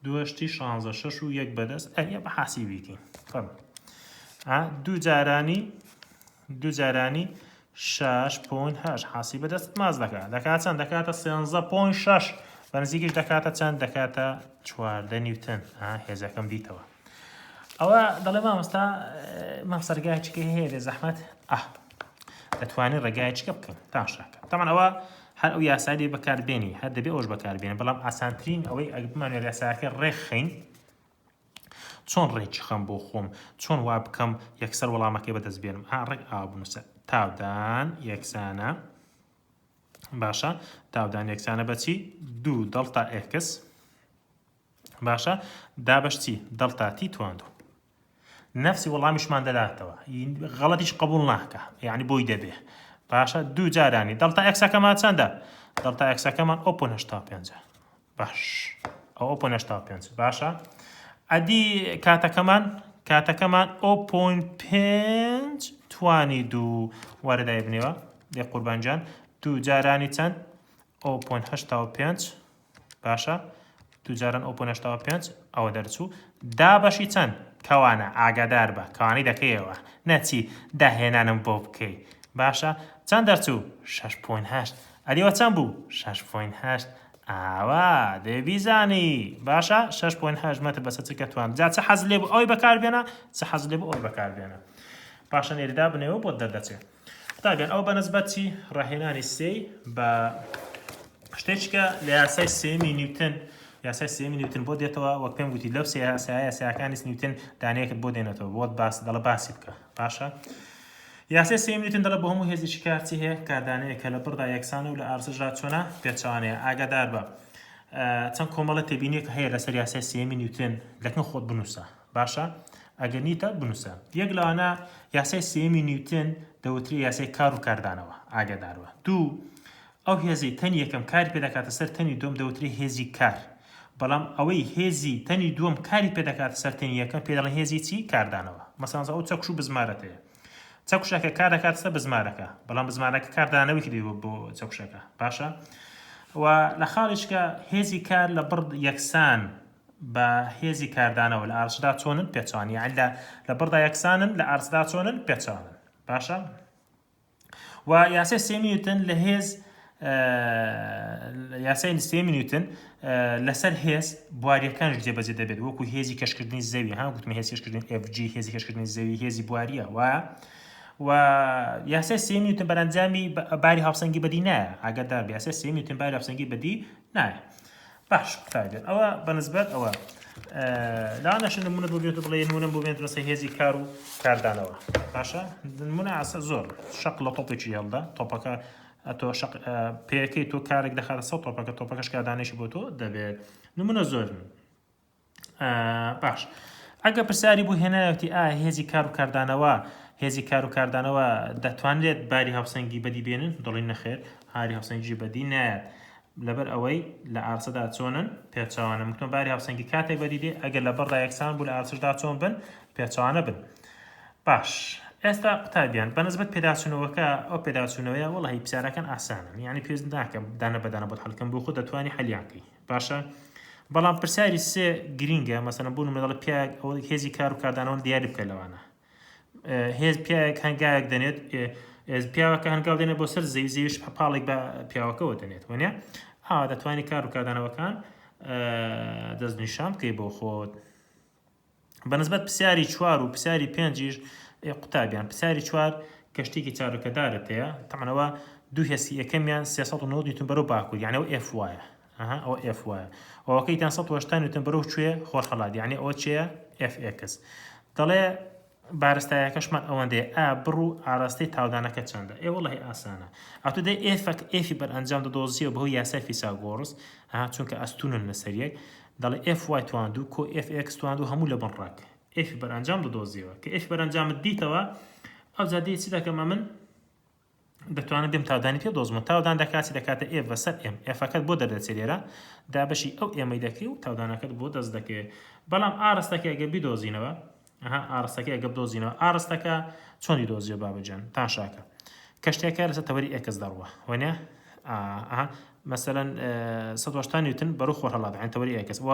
2 16 6 و 1 بەدەست ئەریە بە حاسی بیکەین دوو جارانی 6.8 حاسی بەدەست ماز دەکات چەند دەکاتە 13.6 بەنزیکیش دەکاتە چەند دەکاتە 14 نیوتن هێزەکەم دیتەوە ئەوە دەڵێ مامۆستا ڕێگایەکە هەیە لێ زەحمەت دەتوانین ڕێگایەکە بکەین تاشاکە تەمان ئەوە هەر ئەو یاسایی بەکاربێنی هەر دەبێ ئەوش بەکاربێنی بەڵام ئاسانترین ئەوەی ئەگمانوێت یاساکە ڕێخین چۆن ڕێکی خەم بۆ خۆم چۆن وا بکەم یەکسەر وەڵامەکەی بەدەست بێنم ڕێک بنووسە تاودان یەکسانە باشە تاودان یەکسانە بەچی 2 دڵتا ئێکس باشە دابش چی دڵتا تی تواندو نفسی وەڵامیشمان دەداتەوە غەڵەتیش قبول ناکە یعنی بۆی دەبێ باشە 2 جارانی دڵتا ئێکسەکەمان چەندە دڵتا ئێکسەکەمان 0.85 باش ئەو 0.85 باشە ئەدی کاتەکەمان 0.5 توانی 2 وەرەدای بنێوە لێ قوربانجان 2 جارانی چەند 0.85 باشە 2 جاران 0.85 ئەوە دەرچوو دابەشی چەند کەوانە ئاگادار بە کەوانی دەکەیەوە نەچی داهێنانم بۆ بکەی باشە چەند دەرچوو 6.8 ئەریەوە چەند بوو 6.8 ئاوا دەبیزانی باشە 6.8 مەتر بەسە چکە توان جا چە حەز لێ بوو ئەوی بەکاربێنە چە حەز لێ بوو ئەوی بەکاربێنە پاشە نێریدا بنێەوە بۆ دەردەچێت تابێن ئەو بەنسبەتی ڕاهێنانی سێ بە شتێککە لە یاسای سێمی نیوتن یاسای سێمی نیوتن بۆ دێتەوە وەک پێم گوتی لەو یاسایەکانی نیوتن دانەیەکت بۆ دێنێتەوە بۆت دەڵە باسی بکە باشە یاسای سێمی نیوتن دەڵە بە هەموو هێزیی کارتی هەیە کاردانەیەکە لە بڕدا یەکسانە و لە ئارزشدا چۆنە پێچوانەیە ئاگادار بە چەند کۆمەڵە تێبینیەکە هەیە لەسەر یاسای سێمی نیوتن لەکن خۆت بنووسە باشە ئەگەر نیتە بنووسە یەک لەوانە یاسای سێمی نیوتن دەوتری یاسای کار و کاردانەوە ئاگادارەوە دوو ئەو هێزی تەنی یەکەم کاری پێدەکاتە سەر تەنی دوم دەوتری هێزی کار بەڵام ئەوەی هێزی تەنی دوم کاری پێدەکاتە سەر تەنی یەکەم پێ دەڵێن هێزی چی کاردانەوە مەسەڵەن ئەو چەکش و بزمارەتەیە چەکشەکە کار دەکاتە سەر بزمارەکە بەڵام بزمارەکە کاردانەوەی کردی بۆ چەکشەکە باشە و لە خاڵیشکە هێزی کار لە بڕ یەکسان بە هێزی کاردانەوە لە ئارشدا چۆنن پێچوانی لە بڕدا یەکسانن لە ئارسدا چۆنن پێچوانن باشە و یاسای سێمی نیوتن لە هێز یاسای سێمی نیوتن لەسەر هێز بواریەکانش جێبەجێ دەبێت وەکو هێزی کەشکردنی زەوی گوتم هێزی کەشکردنی FG هێزی کەشکردنی زەوی هێزی بواریە و یاسای سێمی نیوتن بەرەنجامی باری هاوسەنگی بەدی نایە ئاگادار بە یاسای سێمی نیوتن باری هاوسەنگی بەدی نایە باش قوتابێت ئەوە بەنسبەت ئەوە لاوانەشە نمونە بۆ بێت بڵێ نمونەم بۆ بێنێت لەسەر هێزی کار و کاردانەوە باشە نمونە ئاسە زۆر شەق لە تۆپێکی هێڵدا تۆپەکە تۆ پێەکەی تۆ کارێک دەخاتە سەر تۆپەکەش کاردانێکی بۆ تۆ دەبێت نمونە زۆر باش ئەگە پرسیاری بوو هێنایەتی هێزی کار و کاردانەوە هێزی کار و کاردانەوە دەتوانرێت باری هاوسەنگی بەدی بێنن دڵی نەخێر هاری هاوسەنگی بەدی نایەت لەبەر ئەوەی لە ئارسەدا چۆنن پێچوانە مکتۆن باری هاوسەنگی کاتێک بەدی دێ ئەگەر لە بەڕدا یەکسان بوو لە ئارسشدا چۆن بن پێچوانە بن باش ئێستا قوتابیان بەنسبەت پێداچوونەوەکە ئەو پێداچوونەوەیە وەڵی پرسیارەکان ئاسانن یعنی پێویست ناکەم دانە بەدانە بۆت هەڵکەم بۆ خۆ دەتوانی حەلیانکەی باشە بەڵام پرسیاری سێ گرینگە مەسەڵەن بوون مەدەڵ پیاک ئەو هێزی کار و کاردانەوە دیاری بکە لەوانە هێز پیاک هەنگایەک دەنێت پیاوەکە هەنگاو دێنێت بۆ سەر زەویش پاڵێک بە پیاوەکەەوە دەنێت وانە دەتوانی کار و کاردانەوەکان دەستنیشان بکەی بۆ خۆت بەنسبەت پرسیاری 4 و پرسیاری 5 قوتابیان پرسیاری 4 کەشتێکی چارەکەدارت هەیە تەمەنەوە دوو هێزی یەکەمیان 390 نیوتن بەرەو باکوور یعنی ئەو F وایە ئەو F وایە ئەوەکەی 180 نیوتن بەرەو کوێ خۆرهەڵات یعنی ئەوە چییە FX دەڵێ بارستایەکەشمان ئەوەندەیە بڕوو ئاراستەی تاودانەکە چەندە وەڵی ئاسانە ئەتو دەی ئێفی بەرئەنجام دەدۆزیەوە بەهۆی یاسای فیساگۆڕس چونکە ئەستونن لەسەریەک دەڵێ FY تواندوو کۆ FX تواندوو هەموو لە بنڕاک ئێفی بەرئەنجام دەدۆزیەوە کە ئێفی بەرئەنجامت دیتەوە ئەو جادەیە چی دەکەمە من دەتوانم بێم تاودانی پێ دۆزمە تاودان دەکاتی دەکاتە ئێ بەسەر ئێم ئێفەکەت بۆ دەردەچێت لێرە دابەشی ئەو ئێمەی دەکەی و تاودانەکەت بۆ دەست دەکەێت بەڵام ئارستەکە ئەگە بیدۆزینەوە ئارستەکە ئەگە بدۆزینەوە ئارستەکە چۆنی دۆزیە بابەجان تا شاکە کەشتێکە لەسەر تەوەری ئێکس دەڕوە وەنێ مثلا 180 نیوتن بەرەو خۆر هەڵات عین تەوەری ئێکس و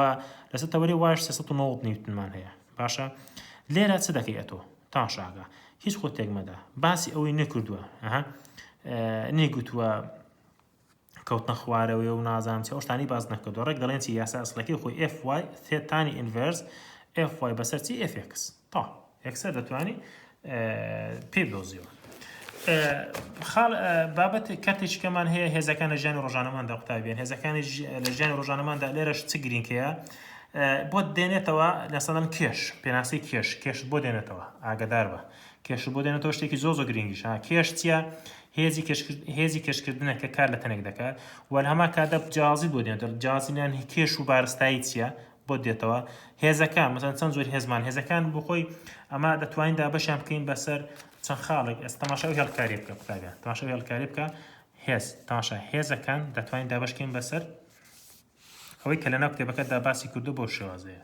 لەسەر تەوەری واش 390 نیوتنمان هەیە باشە لێرە چ دەکەی ئەتۆ تا شاکە هیچ خۆ تێکمەدا باسی ئەوەی نەکردووە نێگوتووە کەوتنە خوارەوەی و نازانم چی ئەوشتانی باز نەکردو ڕێک دەڵێن چی یاسا ئەسڵەکەی خۆی FY ثێتانی ئینڤەرس FY بەسەر چی FX تا یەکسەر دەتوانی پێ بدۆزیەوە خاڵ بابەت کاتێکمان هەیە هێزەکان لە ژیانی ڕۆژانەماندا قوتابیان هێزەکانی لە ژیانی ڕۆژانەماندا لێرەش چ گرینگەیە بۆ دێنێتەوە لەسەڵەن کێش پێناسی کێش بۆ دێنێتەوە ئاگدار بە کێش بۆ دێنێتەوە شتێکی زۆ گرنگیش کێش چیە هێزی کێشکردنە کە کار لە تەنێک دەکات وە هەما کاتە جیازی بۆ دێنێتەوە جیازینیان کێش و بارستایی چییە بۆ دێتەوە هێزەکان مثلا چەند زۆر هێزمان هێزەکان بۆ خۆی ئەما دەتوانین دابەشیان بکەین بەسەر چەند خاڵێک ئێستا تەماشای هێڵکاری بکە قوتابیان تەماشای هێڵکاری بکە هێز تەماشا هێزەکان دەتوانین دابەشکەین بەسەر ئەوەی کە لەناو کتێبەکەتدا باسی کردو بۆ شێوازەیە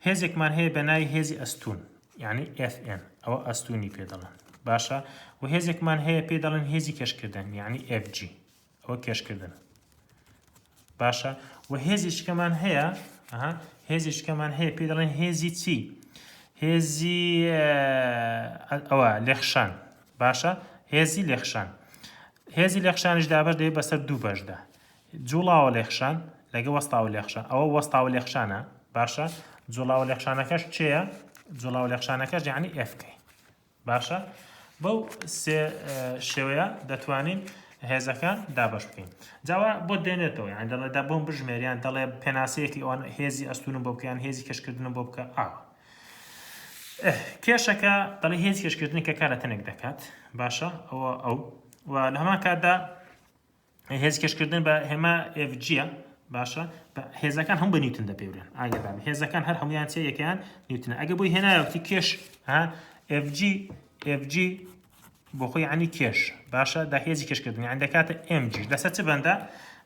هێزێکمان هەیە بە ناوی هێزی ئەستون یعنی FN ئەوە ئەستونی پێ دەڵێن باشە و هێزێکمان هەیە پێ دەڵێن هێزی کێشکردن یعنی FG ئەوە کێشکردن باشە و هێزیشکەمان هەیە هێزیشکەمان هەیە پێ دەڵێن هێزی چی هێزی ئەوە لێخشان باشە هێزی لێخشانی دابەش دەبێت بەسەر دوو بەشدا جوڵاوە لێخشان لەگە وەستاوە لێخشان ئەوە وەستاوە لێخشانە باشە جوڵاوە لێخشانەکەش چێە جوڵاوە لێخشانەکەش یعنی FK باشە بەو سێ شێوەیە دەتوانین هێزەکان دابەش بکەین جاوا بۆ دێنێتەوە یان دەڵێدا بۆم بژمێریان دەڵێ پێناسەیەکی ئەوان هێزی ئەستونم بۆ بکەیان هێزی کەشکردنم بۆ بکە کێشەکە دەڵێ هێزی کێشکردنی کە کار لە تەنێک دەکات باشە ئەوە ئەو و لە هەمان کاتدا هێزی کێشکردن بە هێما FG-ە باشە هێزەکان هەم بە نیوتن دەپێورێن ئاگدار هێزەکان هەر هەمویان چێ یەکیان نیوتنە ئەگە بۆی هێنایەتی کێش FG بۆ خۆی عنی کێش باشە دا هێزی کێشکردنی عین دەکاتە MG لەسەر چ بەندە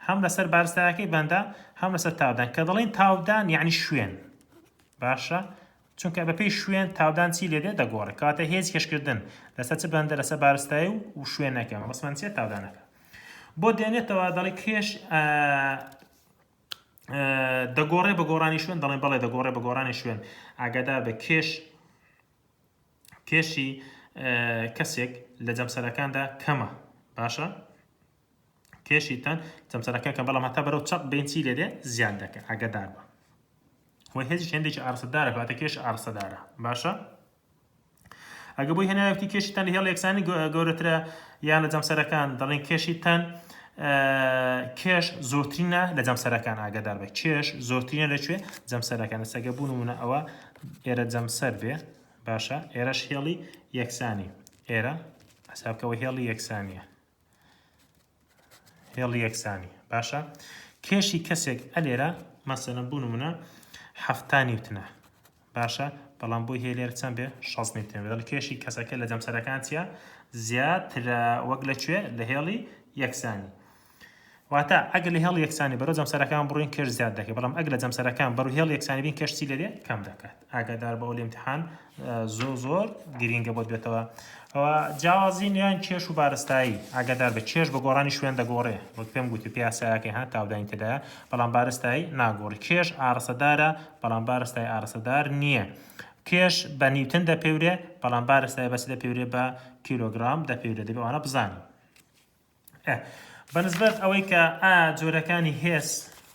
هەم لەسەر بارستایەکەی بەندە هەم لەسەر تاودان کە دەڵێن تاودان یعنی شوێن باشە چونکە بەپێی شوێن تاودان چی لێدێ دەگۆڕێت کاتە هێزی کێشکردن لەسەر چ بەندە لەسەر بارستایی و شوێنەکەم بەسمان چێت تاودانەکە بۆ دێنێتەوە دەڵێ کێش دەگۆڕێ بە گۆڕانی شوێن دەڵێن بەڵێ دەگۆڕێ بە گۆڕانی شوێن ئاگادار بە کێشی کەسێک لە جەمسەرەکاندا کەمە باشە کێشی تەن جەمسەرەکان کە بەڵام هەتا بەرەو چەق بینچی لێدێ زیاد دەکە ئاگادار بە وە هێزی هێندێکی ئارسەدارە کاتە کێش ئارسەدارە باشە ئەگە بۆی هێنایەتی کێشی تەن هێڵ یەکسانی گەورەترە یان لە جەمسەرەکان دەڵێن کێشی تەن کێش زۆرترینە لە جەمسەرەکان ئاگادار بە کێش زۆرترینە لەکوێ جەمسەرەکان سەگە بوونمونە ئەوە ئێرە جەمسەر بێ باشە ئێرەش هێڵی یەکسانی ئێرە حسابکەوە هێڵی یەکسانیە هێڵی یەکسانی باشە کێشی کەسێک ئەلێرە مەسەلەن بوونمونە 7 نیوتنە باشە بەڵام بۆی هێلێر چەند بێ 6 نیوتن بێت کێشی کەسەکە لە جەمسەرەکان چیە زیاترە وەک لەکوێ لە هێڵی یەکسانی واتە ئەگەر لە هێڵی یەکسانی بەرەو جەمسەرەکان بڕوین کێش زیاد دەکەێت بەڵام ئەگەر لە جەمسەرەکان بەرەو هێڵ یەکسانی بین کەشتی لێدێ کەم دەکات ئاگادار بە ئەو امتحان زۆر گرینگە بۆت بێتەوە ئەوە جیاوازی نێوان کێش و بارستایی ئاگادار بە کێش بە گۆڕانی شوێن دەگۆڕێ وەک پێم گوتی پیاسایەکەی تاودانی تێدایە بەڵام بارستایی ناگۆڕی کێش ئارسەدارە بەڵام بارستایی ئارسەدار نییە کێش بە نیوتن دەپێورێ بەڵام بارستایی بەس دەپێورێ بە کیلۆگرام دەپێورێ دەبێت ئەوانە بزانین بەنسبەت ئەوەی کە جۆرەکانی هێز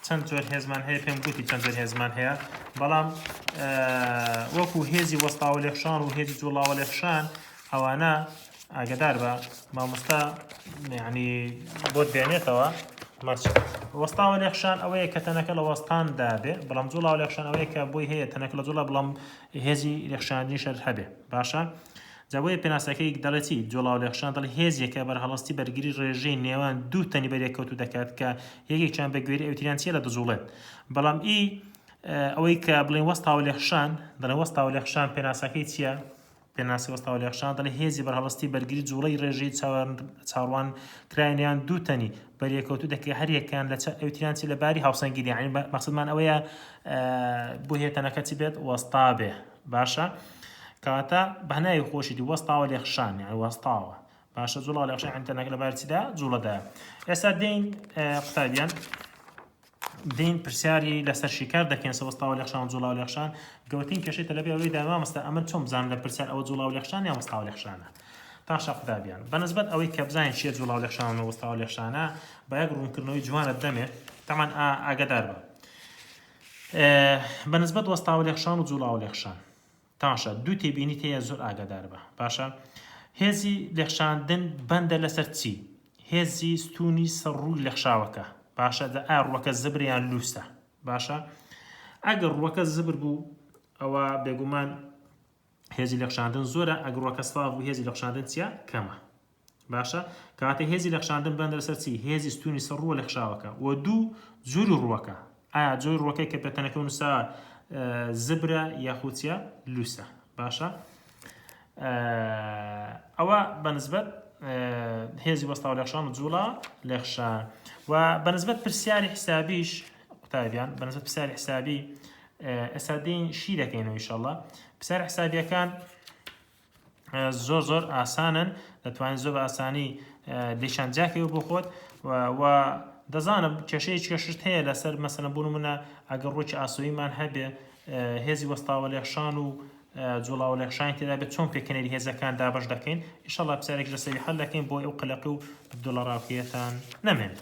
چەند جۆر هێزمان هەیە پێم گوتی چەند جۆر هێزمان هەیە بەڵام وەکو هێزی وەستاوە لێخشان و هێزی جوڵاوە لێخشان ئەوانە ئاگدار بە مامۆستا یعنی بۆ دێنێتەوە وەستاوە لێخشان ئەوەیە کە تەنەکە لە وەستاندا بێ بەڵام جوڵاوە لێخشان ئەوەیە کە بۆی هەیە تەنەکە لە جوڵا بەڵام هێزی لێخشاندنیشە هەبێ باشە جابۆیە پێناسەکەی دەڵێتی جوڵاو لێخشان دەڵێ هێزیەکە بەرهەڵستی بەرگری ڕێژەی نێوان دوو تەنی بەرێکەوتو دەکات کە یەکێکیان بە گوێری ئەوتریان چیە لە دەجوڵێت بەڵام ئەوەی کە بڵێن وەستاوە لێخشان دەڵێن وەستاوە لێخشان پێناسەکەی چییە پێناسی وەستا و لێخشان دەڵێ هێزی بەرهەڵستی بەرگری جوڵەی ڕێژەی چاڕوان کرایانیان دووتەنی بەریەکەوتو دەکەی هەریەکان لە ئەوتیانسی لە باری هاوسەنگیری یعنی مەقصدمان ئەوەیە بۆ هێتەنەکەچی بێت وەستا بێ باشە کەواتە بەهنای خۆشی دی وەستاوە لێخشان یعنی وەستاوە باشە جوڵە و لێخشان ئەتەنەک لە بارچیدا جوڵەدا ئێستا دێین قوتابیان دین پرسیاری لەسەر شیکار دەکەن سەوەستا و لێخشان جوڵا و لێخشان گەوتین کێشەیتە لەبێ ئەوەی دامامەستا ئەمە چۆن بزانم لە پرسیار ئەوە جوڵا و لێخشان یا وەستا و لێخشانە تاشا قوتابیان بەنسبەت ئەوەی کە بزانین چیە جوڵا و لێخشان و وەستا و لێخشانە بە یەک ڕوونکردنەوەی جوانت دەمێ تەمان ئاگادار بە بەنسبەت وەستا و لێخشان و جوڵا و لێخشان تاشا دوو تێبینی هەیە زۆر ئاگادار بە باشە هێزی لێخشاندن بەندە لەسەر چی هێزی ستونی سەرڕووی لێخشاوەکە باشە ڕووەکە زبریان لووسە باشە ئەگەر ڕووەکە زبر بوو ئەوە بێگومان هێزی لێخشاندن زۆرە ئەگەر ڕووەکە سڵاو بوو هێزی لێخشاندن چیە کەمە باشە کاتێ هێزی لێخشاندن بەندە لەسەر چی هێزی ستونی سەر ڕووە لێخشاوەکە و دوو جووری ڕووەکە ئایا جۆی ڕووەکەی کە پێتەنەکە نووسا زبرە یاخود چیە لووسە باشە ئەوە بەنسبەت هێزی وەستا و لێخشان و جوڵا لێخشان و بەنسبەت پرسیاری حسابیش قوتابیان بەنسبەت پرسیاری حسابی ئێستا دێین شی دەکەینەوە ئینشەڵڵا پرسیاری حسابیەکان زۆر ئاسانن دەتوانین زۆر بە ئاسانی لێشانجاکەوە بۆ خۆت و دەزانم کێشەیەکی هەیە لەسەر مەسەلەن بۆ نمونە ئەگەر ڕۆکی ئاسۆییمان هەبێ هێزی وەستا و لێخشان و جوڵا و لێخشانی تێدا بێت چۆن پێکەنێری هێزەکان دابەش دەکەین ئینشەڵڵا پرسیارێکی لەسەری هەڵ دەکەین بۆ ئەو قلەقی و دۆڵەڕاوکیەتان نەمێن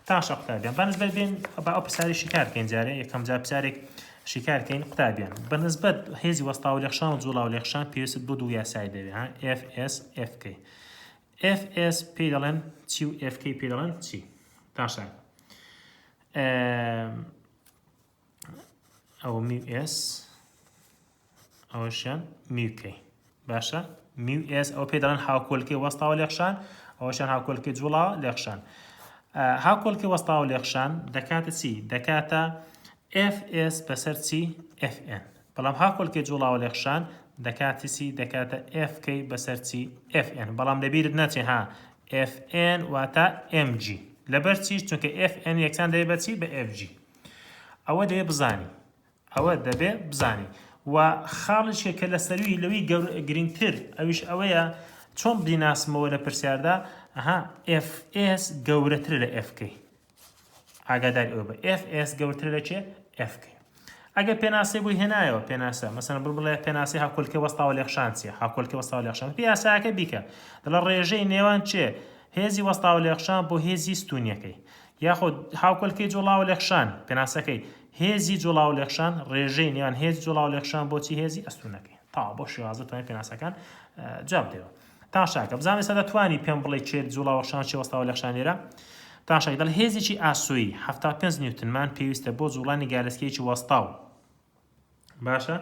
تاشا قوتابیان بەنسبەت بێن بە ئەو پرسیاری شیکار بکەین جارێ یەکەم جار پرسیارێک شیکار بکەین قوتابیان بەنسبەت هێزی وەستا و لێخشان و جوڵا و لێخشان پێویست بۆ دوو یاسای دەبێت FS FK FS پێی دەڵێن چی و FK پێی دەڵێن چی تاشا ئەو میو S ئەوشیان میوکەی باشە میو S ئەو پێی دەڵێن هاوکۆلکەی وەستا و لێخشان ئەوەشیان هاوکۆلکەی جوڵا و لێخشان هاوکۆلکەی وەستا و لێخشان دەکاتە چی دەکاتە FS بەسەر چی FN بەڵام هاوکۆلکەی جوڵا و لێخشان دەکاتی چی دەکاتە FK بەسەر چی FN بەڵام لەبیرت نەچێ ها FN واتە MG لەبەر چی چونکە FN یەکسان دەبێت بە چی بە FG ئەوە دەبێت بزانی ئەوە دەبێت بزانی و خاڵشێ کە لە سەروی لەوی گرنگتر ئەویش ئەوەیە چۆن بیناسمەوە لە پرسیاردا FS گەورەتر لە FK ئاگاداری ئەوە بە FS گەورەتر لە چێ FK ئەگەر پێناسی بووی هێنایەوە پێناسە مەسەن بڵێ پێناسی هاوکۆلکەی وەستا و لێخشان چیە هاوکۆلکەی وەستا و لێخشان پیاساکە بیکە دەڵە ڕێژەی نێوان چێ هێزی وەستا و لێخشان بۆ هێزی ستونیەکەی یاخود هاوکۆلکەی جوڵا و لێخشان پێناسەکەی هێزی جوڵا و لێخشان ڕێژەی نێوان هێزی جوڵا و لێخشان بۆچی هێزی ئەستونەکەی تا بۆ شێوازە توانێت پێناسەکان جواب دێەوە تاشاکە بزانێ سەدا توانی پێم بڵێ چێت جوڵا و لێخشان چی وەستا و لێخشان لێرە تاشاکە دەڵ هێزێکی ئاسووی 75 نیوتنمان پێویستە بۆ جوڵانی گالسکەیەکی وەستا و باشە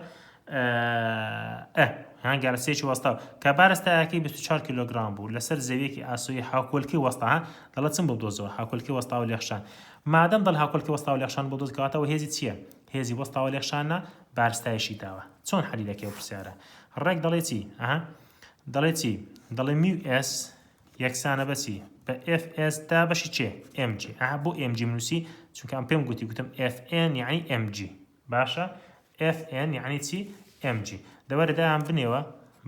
هەن گالسکەیەکی وەستا و کە بارستایەکەی 24 کیلۆگرام بوو لەسەر زەویەکی ئاسووی هاوکۆلکەی وەستا دەڵە چم بۆ دۆزەوە هاوکۆلکەی وەستا و لێخشان مادەم دڵ هاوکۆلکەی وەستا و لێخشان بۆ دۆزکەواتەوە هێزی چییە هێزی وەستا و لێخشانە بارستایشی داوە چۆن حەلی دەکەی ئەو پرسیارە ڕێک دەڵێ چی دەڵێ چی دەڵێ میو S یەکسانە بە چی بە FS دا بەشی چێ MG بۆ MG منووسی چونکە ئەم پێم گوتم FN یعنی MG باشە FN یعنی چی MG دەوەرە دایان بنێوە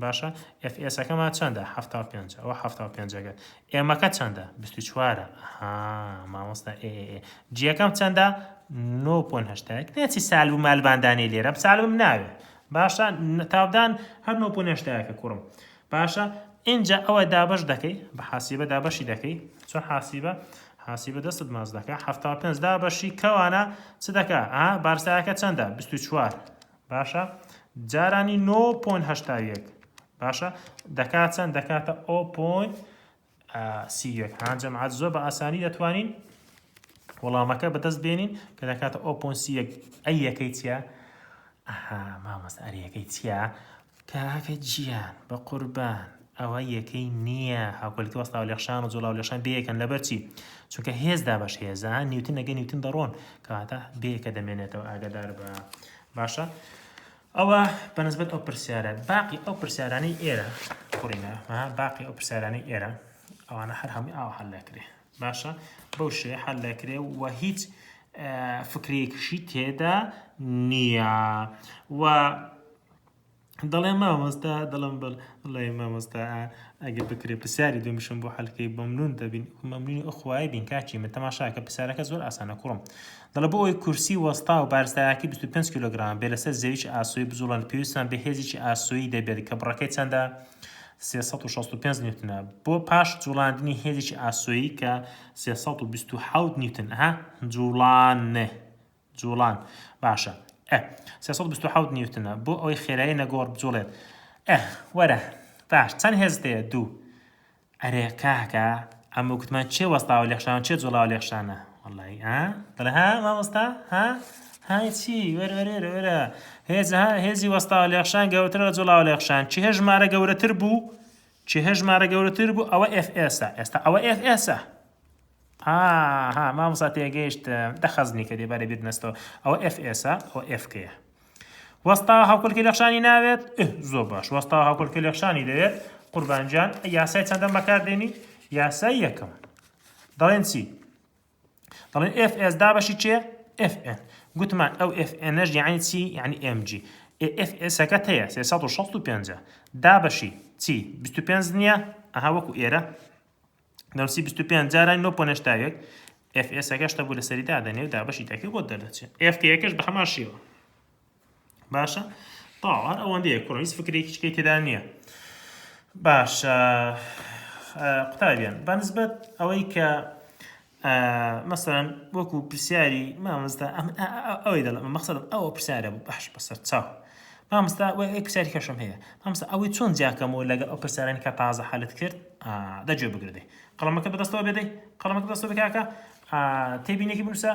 باشە FS ئەکەمان چەندە 75 ئەوە 75 ئێمەکە چەندە 24 مامۆستا جیەکەم چەندە 9.8 نێچی سال و مالباندانی لێرە سالم ناوێ باشە تاودان هەر 9.8 کوڕم باشە اینجا ئەوە دابش دەکەی بە حاسیبە دابەشی دەکەی چۆن حاسیبە دەستت ماز دەکە 75 دابەشی کەوانە چ دەکە بارسایەکە چەندە 24 باشە جارانی 9.81 باشە دەکات چەند دەکاتە 0.31 جەماعەت زۆر بە ئاسانی دەتوانین وەڵامەکە بەدەست بێنین کە دەکاتە 0.31 ئەی یەکەی چیە مامۆستا ئەریەکەی چیە کاکە گیان بە قوربان ئەوە یەکەی نییە هاوکۆلکەی وەستا و لێخشان و جوڵا و لێخشان بەیەکەن لەبەر چی چونکە هێزدا بەش هێزە نیوتن ئەگە نیوتن دەڕۆن کەواتە بەیەکە دەمێنێتەوە ئاگادار بە باشە ئەوە بەنسبەت ئەو پرسیارە باقی ئەو پرسیارانی ئێرە قڕینە باقی ئەو پرسیارانی ئێرە ئەوانە هەر هەمووی ئاوا حەل لەکرێ باشە بەو شێوەیە حەل لەکرێ و هیچ فکرێکیشی تێدا نییە و دەڵێ مامۆستا دەڵم بڵێ مامۆستا ئەگە بکرێ پرسیاری دومیشم بۆ حەلکەی مەمنون دەبین مەمنونی ئەو خوای بین کاچی من تەماشاکە پرسیارەکە زۆر ئاسانە کوڕم دەڵێ بۆ ئەوی کورسی وەستا و بارستایەکی 25 کیلۆگرام بێ لەسەر زەویی ئاسۆیی بزوڵان پێویستان بە هێزیی ئاسۆیی دەبێت کە بڕەکەی چەندە 365 نیوتنە بۆ پاش جوڵاندنی هێزیی ئاسۆیی کە 327 نیوتن جوڵان باشە 327 نیوتنە بۆ ئەوەی خێرایی نەگۆڕ بجوڵێت وەرە باش چەند هێزتەیە دوو ئەرێ کاکە ئەمە گوتمان چێ وەستاوە لێخشان چێ جوڵاوە لێخشانە وەڵی دەڵێ مامۆستا های چی وەرە هێزی وەستاوە لێخشان گەورەترە جوڵاوە لێخشان چی هێژمارە گەورەتر بوو ئەوە FSە ئێستا ئەوە FSە مامۆستا تێگەیشتم دەخەزنی کە دێبارە بیر نەستەوە ئەوە FSە ئەوە FKە وەستاوە هاوکۆلکی لێخشانی ناوێت زۆر باش وەستاوە هاوکۆلکی لێخشانی دەوێت قوربانجان یاسای چەندەم بەکاردێنی یاسای یەکەم دەڵێن چی دەڵێن FS دابەشی چێ FN گوتمان ئەو FNش یعنی چی یعنی MG FSەکەت هەیە 365 دابەشی چی 25 نییە وەکو ئێرە دەمسی 25 جاران 9.1 FSەکەشتە بوو لەسەری دادەنێ و دابەشی تاکی بۆ دەرەچێت FKەکەش بە هەمان شێوە باشە تاوان ئەوەندەیە کوڕ هیچ فکرێکی چکەی تێدا نییە باشە قوتابیان بەنسبەت ئەوەی کە مەسەڵەن وەکو پرسیاری مامۆستا ئەوەی دەڵێم مەقسەدم ئەوە پرسیارە بوو باش بەسەر چاو مامۆستا پرسیاری کەشم هەیە مامۆستا ئەوەی چۆن جیاکەمەوە لەگەڵ ئەو پرسیارانی کە تازە حەلت کرد دەگوێ بگردێ قەڵەمەکە بەدەستەوە بێدەی قەڵەمەکە بەدەستەوە بکاکە تێبینێکی بنووسە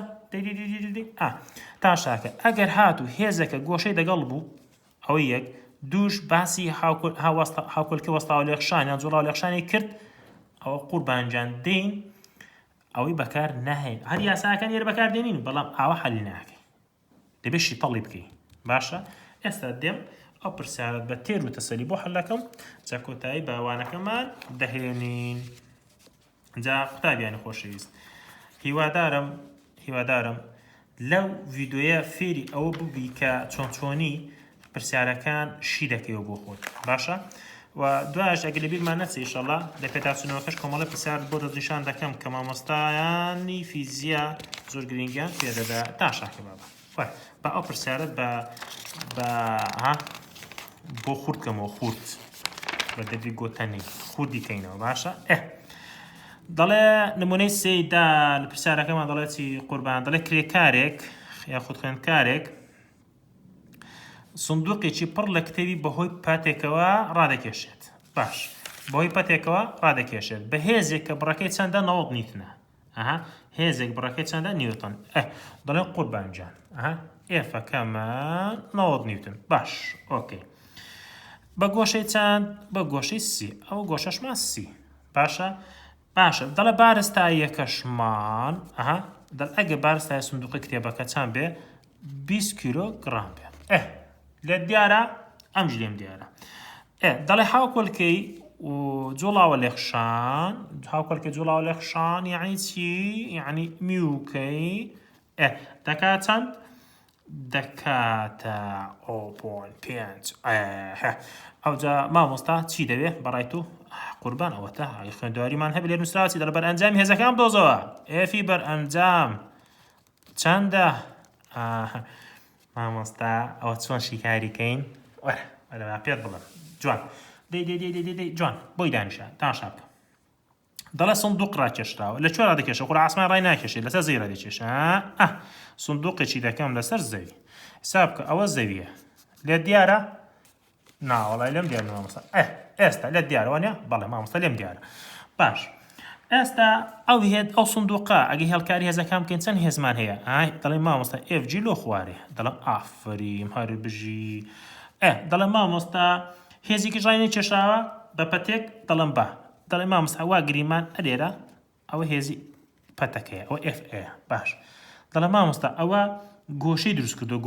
تاشاکە ئەگەر هاتوو هێزەکە گۆشەی دەگەڵ بوو ئەوەی یەک دووش باسی هاوکۆلکە وەستاوە لێخشان یان جوڵاوە لێخشانی کرد ئەوە قوربانجان دێین ئەوەی بەکار ناهێن هەر یاساکان ێرە بەکار دێنین بەڵام ئاوە حەلی ناکەی دەبێت شیتەڵی بکەی باشە ئێستا دێم ئەو پرسیارەت بە تێر و تەسەلی بۆ حەلەکەم جا کۆتایی باوانەکەمان دەهێنین جا قوتابیانی خۆشەویست هیوادارم لەو ڤیدۆیە فێری ئەوە ببی کە چۆنی پرسیارەکان شی دەکەیەوە بۆ خۆت باشە و دوایش ئەگە لەبیرمان نەچێ ئینشەڵا لە پێداچوونەوەکەش کۆمەڵە پرسیار بۆ دەنیشان دەکەم کە مامۆستایانی فیزیا زۆر گرنگیان پێدەدا تاشاکە بابە بە ئەو پرسیارەت بۆ خوردکەمەوە خورد بە دەبی گۆتەنی خوردی کەینەوە باشە دەڵێ نمونەی سێدا لە پرسیارەکەمان دەڵێتی قوربان دەڵێ کرێکارێک یاخود خوێندکارێک سندوقێکی پڕ لە کتێبی بەهۆی پاتێکەوە ڕادەکێشێت باش بەهۆی پاتێکەوە ڕادەکێشێت بە هێزێک کە بڕەکەی چەندە 90 نیوتنە هێزێک بڕەکەی چەندە نیوتن دەڵێن قوربانجان ئێفەکەمان 90 نیوتن باش ئۆکەی بە گۆشەی چەند بە گۆشەی سی ئەو گۆشەشمان سی باشە دەڵێ بارستاییەکەشمان دەڵ ئەگە بارستای سندوقی کتێبەکە چەند بێ 20 کیلۆگرام بێ لە دیارە ئەمش لێم دیارە دەڵێ هاوکۆلکەی جوڵاوە لێخشان یعنی چی یعنی میوکەی دەکات چەند دەکاتە 0.5 ئەوجا مامۆستا چی دەوێ بەڕای تو قوربان ئەوەتە خوێندەواریمان هەبێ لێ نووسراوی دەڵێ بەرئەنجامی هێزەکان بدۆزەوە ئێفی بەرئەنجام چەندە مامۆستا ئەوە چۆن شیکاریکەین وەرە پێت بڵم جوان جوان بۆی دانیشە تاشا بکە دەڵێ سندوق ڕاکێشراوە لەکوێ ڕادەکێشە خۆ ئاسمان ڕای ناکێشێت لەسەر زەوی ڕادەکێشە سندوقێکی دەکەم لەسەر زەوی حساب بکە ئەوە زەویە لێ دیارە ناوەڵای لێم دیارە مامۆستا ئێستا لێ دیارە وانە بەڵێ مامۆستا لێم دیارە باش ئێستا ئەو سندوقە ئەگەی هێڵکاری هێزەکان بکەین چەند هێزمان هەیە دەڵێ مامۆستا FG لۆ خوارێ دەڵێم ئافریم هەر بژی دەڵێ مامۆستا هێزێکی ڕای نەکێشراوە بە پەتێک دەڵێم دەڵێ مامۆستا وا گریمان ئەرێرە ئەوە هێزی پەتەکەیە ئەوە FA باش دەڵێ مامۆستا ئەوە گۆشەی دروست کردووە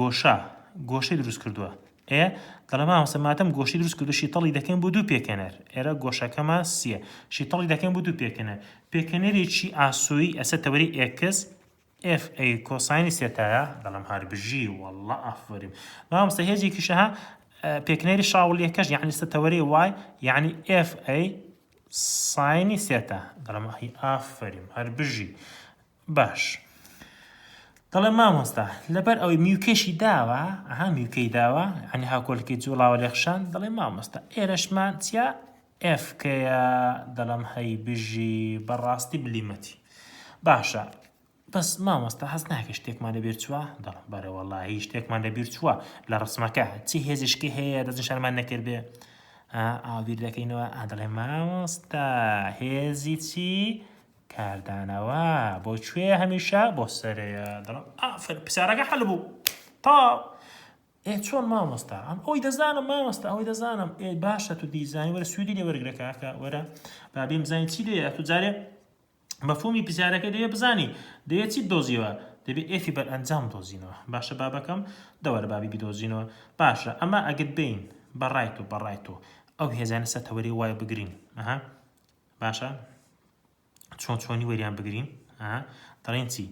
گۆشەی دروست کردووە دەڵێ مامۆستا ماتەم گۆشەی دروست کردو شیتەڵی دەکەین بۆ دوو پێکەنەر ئێرە گۆشەکەمان سیە شیتەڵی دەکەین بۆ دوو پێکەنەر پێکەنەرێکی ئاسووی ئەسە تەوەری ئێکس FA کۆساینی سێتایە دەڵم هەربژی وەڵڵا ئافرین مامۆستا هێزێکیشە ها پێکەنەری شاوڵیەکەش یعنی تەوەری وای یعنی FA ساینی سێتە دەڵم ئافرین هەربژی باش دەڵێ مامۆستا لەبەر ئەوەی میوکەشی داوە ئەها میوکەی داوە ینی هاکۆلەکەی جوڵاوە لێخشان دەڵێ مامۆستا ئێرەشمان چیا ئێفکەیە دەڵم هەی بژی بەڕاستی بلیمەتی باشە بەس مامۆستا هەست ناکە شتێکمان لەبیر چووە دەڵم بەرە وەڵڵاهی شتێکمان لەبیر چووە لە ڕسمەکە چی هێزیشکی هەیە دەستنیشانمان نەکرد بێ ئاویر دەکەینەوە دەڵێ مامۆستا هێزی چی کاردانەوە بۆ کوێ هەمیشە بۆ سەرەیە دەڵم پرسیارەکە حەل بوو تاو چۆن مامۆستا ئەوی دەزانم مامۆستا ئەوەی دەزانم باشە تو دیزانی وەرە سوودی لێ وەرگرە کاکە وەرە بابی بزانین چی دەیە تو جارێ مەفهومی پرسیارەکە دەیە بزانی دەیە چی دۆزیوە دەبێت ئێفی بەرئەنجام دۆزینەوە باشە بابەکەم دەوەرە بابی بدۆزینەوە باشە ئەمە ئەگەر بین بەڕای تۆ ئەو هێزانە سەتەوەری وایە بگرین باشە چۆنی وەریان بگرین دەڵێن چی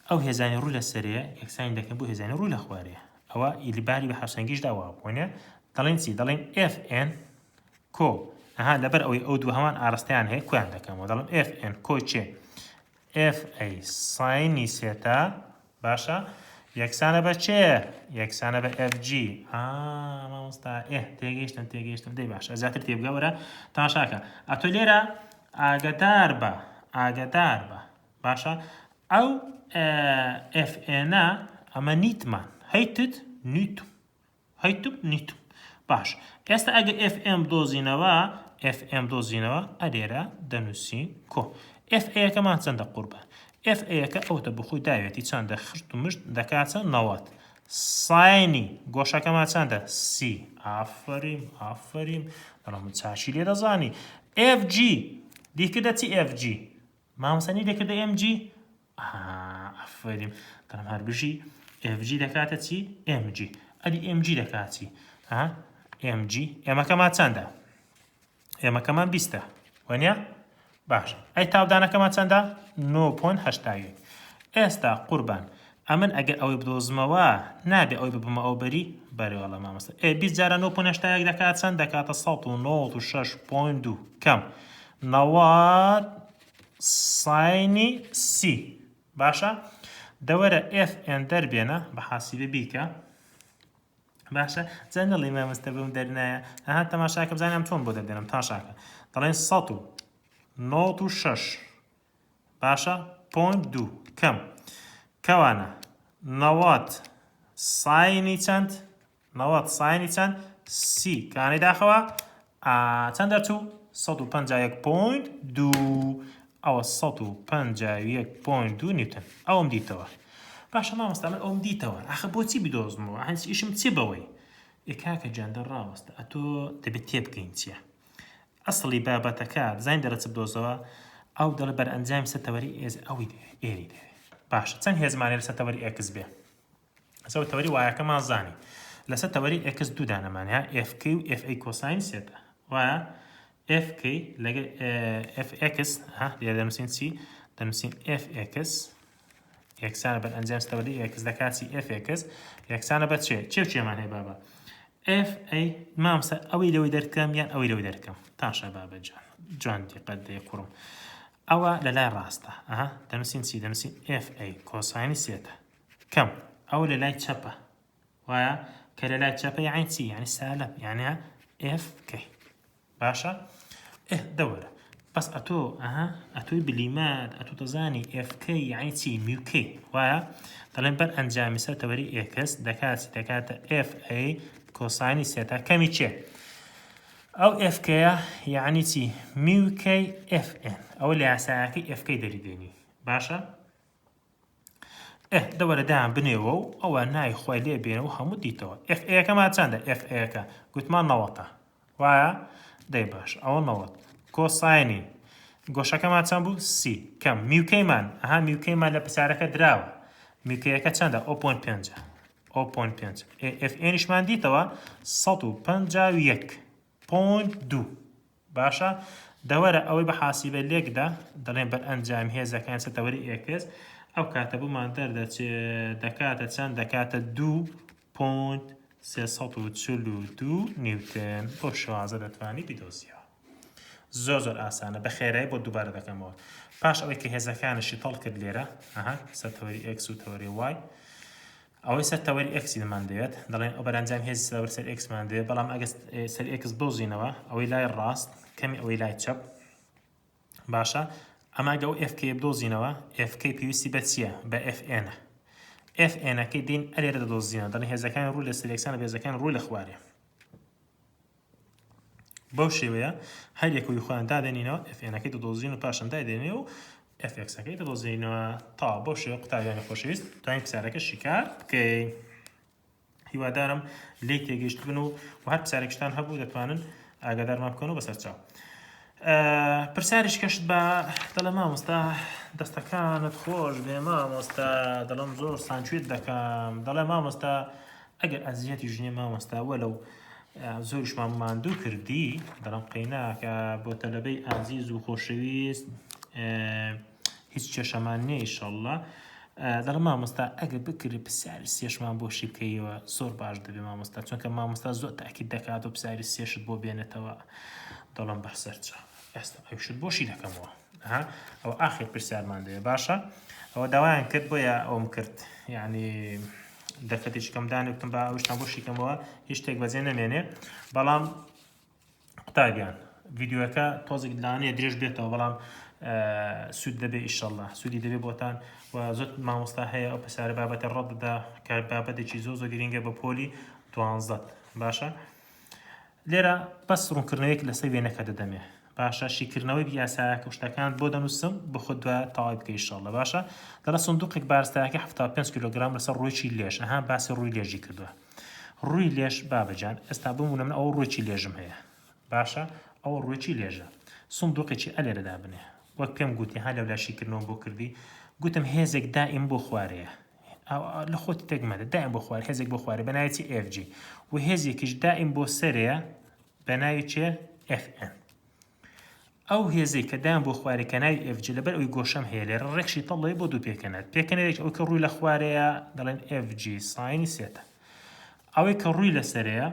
ئەو هێزانی ڕوو لە سەرەیە یەکسانی دەکەن بۆ هێزانی ڕوو لە خوارەیە ئەوە ئیلیباری بە حەوسەنگیش داوا بوونێ دەڵێن چی دەڵێن FN کۆ لەبەر ئەوەی ئەو دوو هەمان ئاراستەیان هەیە کویان دەکەمەوە دەڵێن FN کۆ چێ FA ساینی سێتا باشە یەکسانە بە چێ یەکسانە بە FG مامۆستا تێگەیشتم دەی باشە زیاتر تێبگە وەرە تاشاکە ئەتۆ لێرە ئاگدار بە باشە ئەو FN ئەمە نیتمان هەیتت نیتم باش ئێستا ئەگە FM دۆزینەوە ئەلێرە دەنووسین کۆ FA-یەکەمان چەندە قوربان FA-یەکە ئەوتە بخۆی داوێتی چەندە خشت و مشت دەکاتە 90 ساینی گۆشەکەمان چەندە سی ئافرین دەڵام چاشی لێ دەزانی FG دیکردە چی FG مامۆسانی دەکردە MG ئافرین دەڵام هەربژی FG دەکاتە چی MG ئەدی MG دەکات چی MG ئێمەکەمان چەندە ئێمەکەمان 20 وەنیە باش ئەی تاودانەکەمان چەندە 9.81 ئێستا قوربان ئەمن ئەگەر ئەوەی بدۆزمەوە نابێ ئەوەی ببمە ئەو بەری بەرێوەڵە مامۆستا 20 جارە 9.81 دەکات چەند دەکاتە 196.2 کەم 90 ساینی سی باشە دەوەرە FN دەربێنە بە حاسیبە بیکە باشە جەنەڵی مامۆستا بم دەرنایە تەماشاکە بزانم چۆن بۆ دەردێنم تاشاکە دەڵێن 196 باشە پۆینت 2 کەم کەوانە 90 ساینی چەند سی کانی داخەوە چەند دەرچوو 151.2 ئەوە 151.2 نیوتن ئەوم دیتەوە باشە مامۆستا من ئەوم دیتەوە ئاخە بۆچی بدۆزمەوە هەنس ئیشم چی بەوەی کاکە گیان دەڕاوەستە ئەتۆ دەبێت تێبکەین چییە ئەسڵی بابەتەکە زین دەرە چ بدۆزەوە ئەو دەڵە بەرئەنجامی سەتەوەری ئەوی ئێری دەوێت باشە چەند هێزمانێ لەسەر تەوەری ئێکس بێ ئەسەوە تەوەری وایەکەمان زانی لەسەر تەوەری ئێکس دوو دانەمانەیە FK و FA کۆساین سێتە وایە FK لەگەڵ FX لێ دەنووسین چی دەنووسین FX یەکسانە بەرئەنجام تەوەری ئێکس دەکاتی FX یەکسانە بە چێمان هەیە بابە FA مامۆستا ئەوەی لەوەی دەرکەم یان ئەوەی لەوەی دەرکەم تاشا بابە جوان دیقەت دەیە کوڕم ئەوە لەلای ڕاستە دەنووسین چی دەنووسین FA کۆساینی سێتە کەم ئەو لەلای چەپە وایە کە لەلای چەپە یعنی چی یعنی سالب یعنی FK باشە دەوەرە بەس ئەتۆی بلیمات ئەتۆ دەزانی FK یعنی چی میوکەی وایە دەڵێن بەر ئەنجامی سەر تەوەری ئێکس دەکاتە FA کۆساینی سێتە کەمی چێ ئەو FKە یعنی چی میوکەی FN ئەوە لە یاسایەکەی FK دەریدێنی باشە دەوەرە دایان بنێەوە و ئەوە نای خۆی لێ بێنەوە هەموو دیتەوە FA-یەکەمان چەندە FA-یەکە گوتمان 90 وایە دەی باش ئەوە 90 کۆساینی گۆشەکەمان چەند بوو سی کەم میوکەیمان میوکەیمان لە پرسیارەکە دراوە میوکەیەکە چەندە 0.5 0.5 اف انشمان دیتەوە 151.2 باشە دەوەرە ئەوەی بە حاسیبە لێکدا دەڵێن بەر ئەنجام هێزەکان سەتەوەری ئێکس ئەو کاتە بوومان دەکاتە چەند دەکاتە 2.342 نیوتن بۆ شوازە دەتوانی بیدۆزیەوە زۆر ئاسانە بە خێرایی بۆ دووبارە دەکەمەوە پاش ئەوەی کە هێزەکانشی تەڵ کرد لێرە سەرتەوەری ئێکس و تەوەری وای ئەوەی سەر تەوەری ئێکسی دەمان دەوێت دەڵێن ئەو بەرەنجام هێزی سەر ئێکسمان دەوێت بەڵام ئەگەر سەر ئێکس بۆزینەوە ئەوەی لای ڕاست کەمی ئەوەی لای چەپ باشە ئەماگە ئەو FK بدۆزینەوە FK پێویستی بە چییە بە FN FNەکەی دین ئەلێرە دەدۆزینەوە دەڵێن هێزەکان ڕوو لە سلێکسانە هێزەکان ڕوو لە خوارێ بەو شێوەیە هەر یەکەوەی خۆیان دادێنینەوە FNەکەی دەدۆزین و پاشان دادێنێ و FXەکەی دەدۆزینەوە تا بۆ شێوە قوتابیانی خۆشەویست دوایین پرسیارەکە شیکار بکەین هیوادارم لێک تێگەیشت بن و هەر پرسیارێکشتان هەبوو دەتوانن ئاگادارمان بکەنەوە بەسەرچاو پرسیاریش کەشت بە دەڵێ مامۆستا دەستەکانت خۆش بێ مامۆستا دەڵێم زۆر سانچوێت دەکەم دەڵێ مامۆستا ئەگەر ئەزیەتی ژنێ مامۆستا وەلەو زۆریشمان ماندوو کردی دەڵام قەیناکە بۆ تەلەبەی ئازیز و خۆشەویست هیچ کێشەمان نییە ئیشەڵڵا دەڵێم مامۆستا ئەگەر بکری پرسیاری سێشمان بۆ شی بکەیەوە زۆر باش دەبێ مامۆستا چونکە مامۆستا زۆر تاکید دەکات و پرسیاری سێشت بۆ بێنێتەوە دەڵام بەسەرچە ئێستا ئەوشت بۆشی دەکەمەوە ئەو ئاخر پرسیارمان دەوێت باشە ئەوە داوایان کرد بۆیە ئەوم کرد یعنی دەفەتێکم دانێتم بە ئەوشتان بۆشیکەمەوە هیچ شتێک بەجێ نەمێنێ بەڵام قوتابیان ڤیدیۆەکە تۆزێک لانەیە درێژ بێتەوە بەڵام سوود دەبێ ئیشەڵڵا سوودی دەبێ بۆتان و زۆر مامۆستا هەیە ئەو پرسیارە بابەتە ڕەت دەدا کە بابەتێکی زۆر گرنگە بە پۆلی 12 باشە لێرە بەس ڕوونکردنەوەیەک لەسەر وێنەکە دەدەمێ باشە شیکردنەوەی یاسایەکە شتەکان بۆ دەنووسم بە خۆ دوای تەواوی بکە ئیشەڵڵا باشە دەڵە سندوقێک بارستایەکە 75 کیلۆگرام لەسەر ڕۆیی لێش باسی ڕووی لێژی کردووە ڕووی لێش بابەجان ئێستا بمونە من ئەو ڕۆیی لێژم هەیە باشە ئەو ڕۆیی لێژە سندوقێکی ئەلێرەدا بنێ وەک پێم گوتی ها لەولا شیکردنەوە بۆ کردی گوتم هێزێک دائیم بۆ خوارەیە لە خۆتی تێکمەدە دائیم بۆ خوارە هێزێک بۆ خوارە بەناوی FG و هێزێکیش دائیم بۆ سەرەیە بەناوی چێ FN ئەو هێزەی کە دایان بۆ خوارێکە ناوی FG لەبەر ئەوی گۆشەم هەیە لێرە ڕێکشی تەڵی بۆ دوو پێکەنێت ئەو کە ڕووی لە خوارەیە دەڵێن FG ساینی سێتە ئەوەی کە ڕووی لەسەرەیە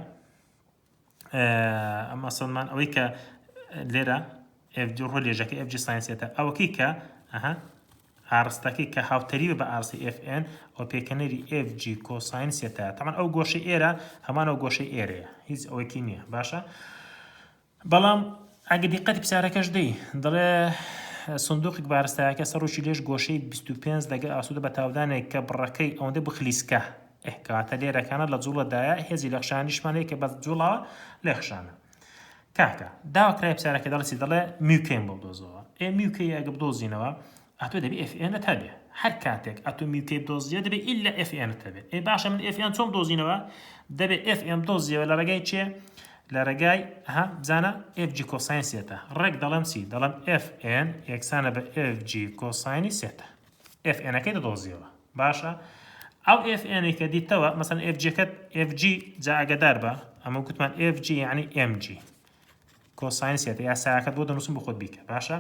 ئەمە سەڵمان ئەوەی کە لێرە FG ڕۆ لێژەکە FG ساین سێتە ئەوەکەی کە ئارستەکەی کە هاوتەری بە ئارسی FN ئەو پێکەنەری FG کۆساین سێتە تەمان ئەو گۆشەی ئێرە هەمان ئەو گۆشەی ئێرەیە هیچ ئەوەیکی نییە باشە بەڵام ئەگە دیقەتی پرسیارەکەش دەی دەڵێ سندوقێک بارستایەکە سەرۆکی لێش گۆشەی 25 دەگە ئاسوودە بە تاودانێک کە بڕەکەی ئەوەندە بخلیسکە کاتە لێرەکانە لە جوڵەدایە هێزی لەخشانیشمانەیە کە بە جوڵەوە لێخشانە کاکە داواکرای پرسیارەکە دەڵێسی دەڵێ میوکەین بۆ بدۆزەوە میوکەی ئەگە بدۆزینەوە ئەتۆ دەبێ FN هەبێ هەر کاتێک ئەتۆ میوکەی بدۆزیە دەبێ ئیلا FN هەبێ باشە من FN چۆن بدۆزینەوە دەبێ FN بدۆزیەوە لە ڕێگای چێ لە ڕێگای بزانە FG کۆساین سێتە ڕێک دەڵێم چی دەڵێم FN یەکسانە بە FG کۆساینی سێتە FNەکەی دەدۆزیەوە باشە ئەو FNێکە دیتەوە مەسەن FG-کەت FG جا ئاگادار بە ئەمە گوتمان FG یعنی MG کۆساین سێتە یاسایەکەت بۆ دەنووسم بۆ خۆت بیکە باشە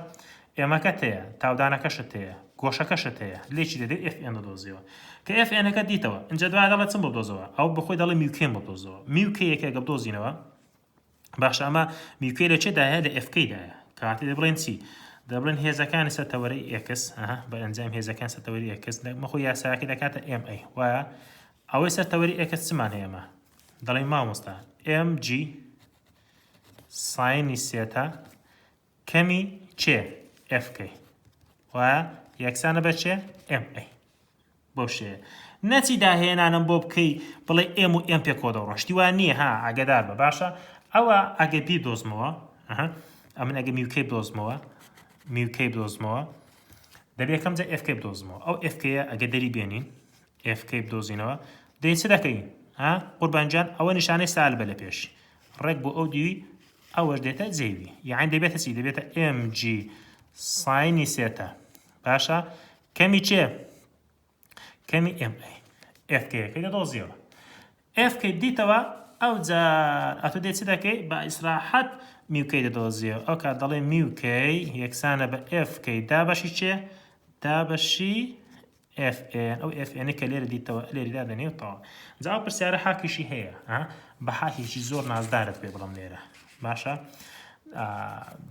ئێمەکەت هەیە تاودانەکەشت هەیە گۆشەکەشت هەیە لێکی دەدێت FN دەدۆزیەوە کە FNەکە دیتەوە اینجا دوای دەڵێت چم بۆ بدۆزەوە ئەو بەخۆی دەڵێ میوکەین بۆ بدۆزەوە میوکەیەکە ئەگە بدۆزینەوە باشە ئەمە میوکەی لە چێدایە لە FK-دایە کاتی دەبڵێن چی دەبڵێن هێزەکانی سەرتەوەرەی X بە ئەنجام هێزەکان سەرتەوەری X مەخۆ یاسایەکە دەکاتە MA وایە ئەوەی سەرتەوەری X چمان هەیە ئەمە دەڵێن مامۆستا MG ساینی سێتە کەمی چێ FK وایە یەکسانە بە چێ MA بۆ شێ نەچی داهێنانم بۆ بکەی بڵێ M و M پێ کۆ دەڕۆن شتی وان نییە ئاگادار بە باشە ئەوە ئەگە بی دۆزمەوە ئەمن ئەگە میوکەی بدۆزمەوە دەبێت یەکەم جا FK بدۆزمەوە ئەو FK-ە ئەگە دەری بێنین FK بدۆزینەوە دەی چ دەکەین قوربانجان ئەوە نیشانەی سال بە لە پێش ڕێک بۆ ئەو دیوی ئەوەش دێتە جێوی یعنی دەبێتە چی دەبێتە MG ساینی سێتە باشە کەمی چێ کەمی MA FK-یەکەی دەدۆزیەوە اف كي ديتوا او جار اتو ديت سداكي با اصلاحات ميو كي دوزيو او كادلي ميو كي يكسانا ب اف كي دابشي تشي دابشي اف ان او اف ان كلير ديتوا لير دادا نيو طا زاو برسياره حاكي شي هي ها بحاكي شي زور ناس دارت بي بلام ليره باشا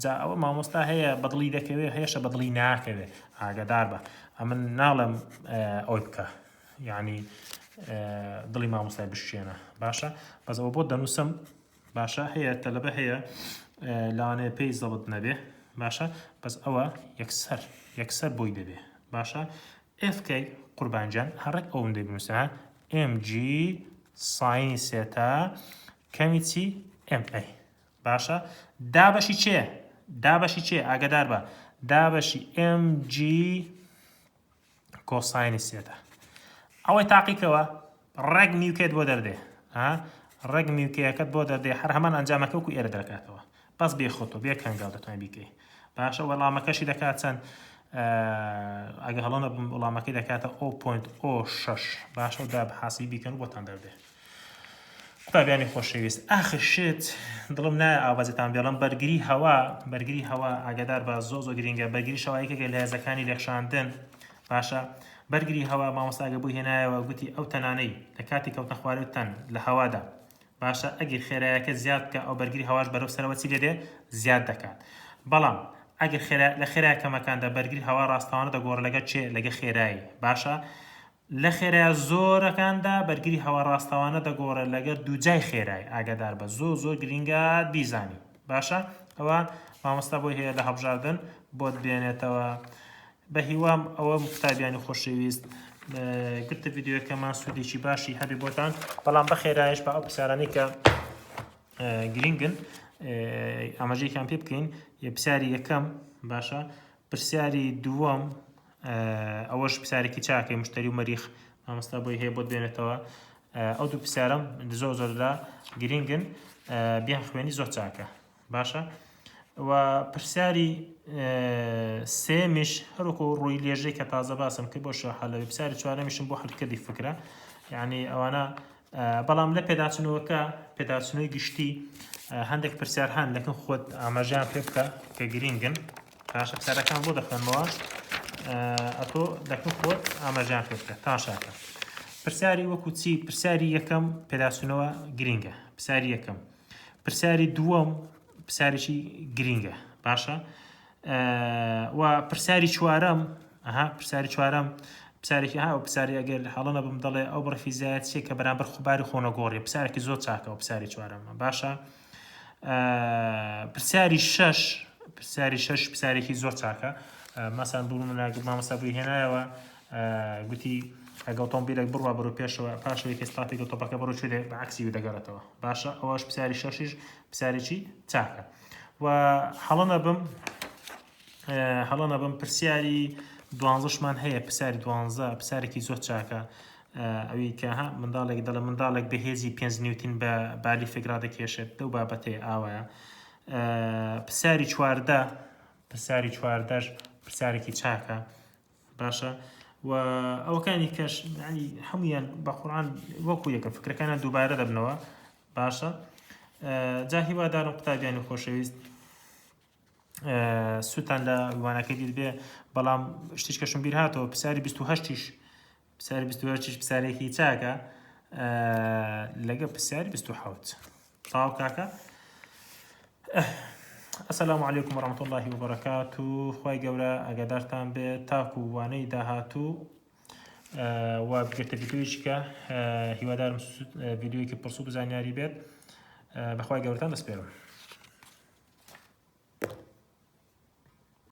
جا او ما مستا هي بدلي دكوي هيش بدلي ناكوي هاگا داربه اما نعلم اويبكا يعني دڵی مامۆستای بشێنە باشە بەس ئەوە بۆ دەنووسم باشە هەیە تەلەبە هەیە لاوانەیە پێی زەڵت نەبێ باشە بەس ئەوە یەکسەر بۆی دەبێ باشە FK قوربانجان هەڕێک ئەوم دەی بنووسە MG ساینی سێتا کەمی چی MA باشە دابەشی چێ ئاگادار بە دابەشی MG کۆساینی سێتا ئەوەی تاقیکەوە ڕێک میوکێت بۆ دەردێ ڕێک میوکەکەت بۆ دەردێ هەر هەمان ئەنجامەکە وەکو ئێرە دەکاتەوە بەس بێخۆتۆ بێ کەنگاڵ دەتوانین بیکەی باشە وەڵامەکەشی دەکات چەند ئەگە هەڵەنە وەڵامەکەی دەکاتە 0.06 باشە و دا بەحاسی بیکەن و بۆتان دەردێ قوتابیانی خۆشەویست ئاخر شت دڵم نایە ئاوازتان بێڵم بەرگری هەوا ئاگادار بە زۆ گرینگە بەرگری شەوایەکە لە هێزەکانی لێخشاندن باشە بەرگری هەوا مامۆستاگە بووی هێنایەوە گوتی ئەو تەنانەی لە کاتی کەوتە خواردن لە هەوادا باشە ئەگەر خێرایەکە زیاد بکە ئەو بەرگری هەواش بەرەو سەرەوە چی لێدێ زیاد دەکات بەڵام ئەگەر لە خێرای کەمەکاندا بەرگری هەوا ڕاستەوانە دەگۆڕ لەگە چێ لەگە خێرایی باشە لە خێرای زۆرەکاندا بەرگری هەوا ڕاستەوانە دەگۆڕە لەگە دووجای خێرای ئاگادار بە زۆر گرینگە بیزانی باشە ئەوە مامۆستا بۆی هەیە لە هەڵبژاردن بۆت بێنێتەوە بە هیوام ئەوە قوتابیانی خۆشەویست گرتە ڤیدیۆکەمان سوودێکی باشی هەبی بۆتان بەڵام بە خێرایش بە ئەو پرسیارانەی کە گرینگن ئاماژەیەکیان پێ بکەین پرسیاری یەکەم باشە پرسیاری دووەم ئەوەش پرسیارێکی چاکەی مشتری و مەریخ مامۆستا بۆی هەیە بۆت بێنێتەوە ئەو دوو پرسیارم زۆردا گرینگن بیان خوێنی زۆر چاکە باشە و پرسیاری سێمیش هەروکو ڕووی لێژەی کە تازە باسم کرد بۆ شەحەلەوی پرسیاری چوارەمیشم بۆ هەڵکردی فکرە یعنی ئەوانە بەڵام لە پێداچنەوەی گشتی هەندێک پرسیار هەن لەکن خۆت ئاماژیان پێ بکە کە گرینگن پاشە پرسیارەکان بۆ دەخوێنمەوە ئەتۆ لەکن خۆت ئاماژیان پێ بکە تا شاکە پرسیاری وەکو چی پرسیاری یەکەم پێداچنەوە گرینگە پرسیاری یەکەم پرسیاری دووەم پرسیارێکی گرینگە باشە و پرسیاری چوارەم پرسیارێکی ها و پرسیاری ئەگەر حاڵەنە بم دەڵێ ئەو بڕفیزایەت چێ کە بەرامبەر خوباری خۆنەگۆڕی پرسیارێکی زۆر چاکە و پرسیاری چوارەمە باشە پرسیاری شەش پرسیارێکی زۆر چاکە مەسەن مامۆستا بووی هێنایەوە گوتی ئەگە ئۆتۆمبیلێک بڕوا بەرەو پێشەوە پاشەوەی کە ستاپی گەڵتۆپەکە بەڕۆ چێ بە عەکسی دەگەڕێتەوە باشە ئەوەش پرسیاری شەشیش پرسیارێکی چاکە و هەڵەنە بم پرسیاری دوانزەشمان هەیە پرسیاری دوانزە پرسیارێکی زۆر چاکە ئەوی کە منداڵێک دەڵێ منداڵێک بەهێزی 5 نیوتن بە بالی فێگرا دەکێشێت دەو بابەتەیە ئاوایە پرسیاری چواردەش پرسیارێکی چاکە باشە و ئەوەکانی کەش هەمویان بە قورعان وەکو یەکە فکرەکانیان دووبارە دەبنەوە باشە جا هیوادارم قوتابیانی خۆشەویست سووتان لە وانەکەی دید بێ بەڵام شتێک کەشم بیر هاتەوە پرسیاری 28 پرسیارێکی چاکە لەگە پرسیاری 27 تاو کاکە السلام عليكم ورحمة الله وبركاته خوای گەورە ئاگادارتان بێ تاکو وانەی داهاتوو و بگرتە ڤیدیۆیەکی کە هیوادارم ڤیدیۆیەکی پرسوود و زانیاری بێت بەخوای گەورەتان دەسپێرم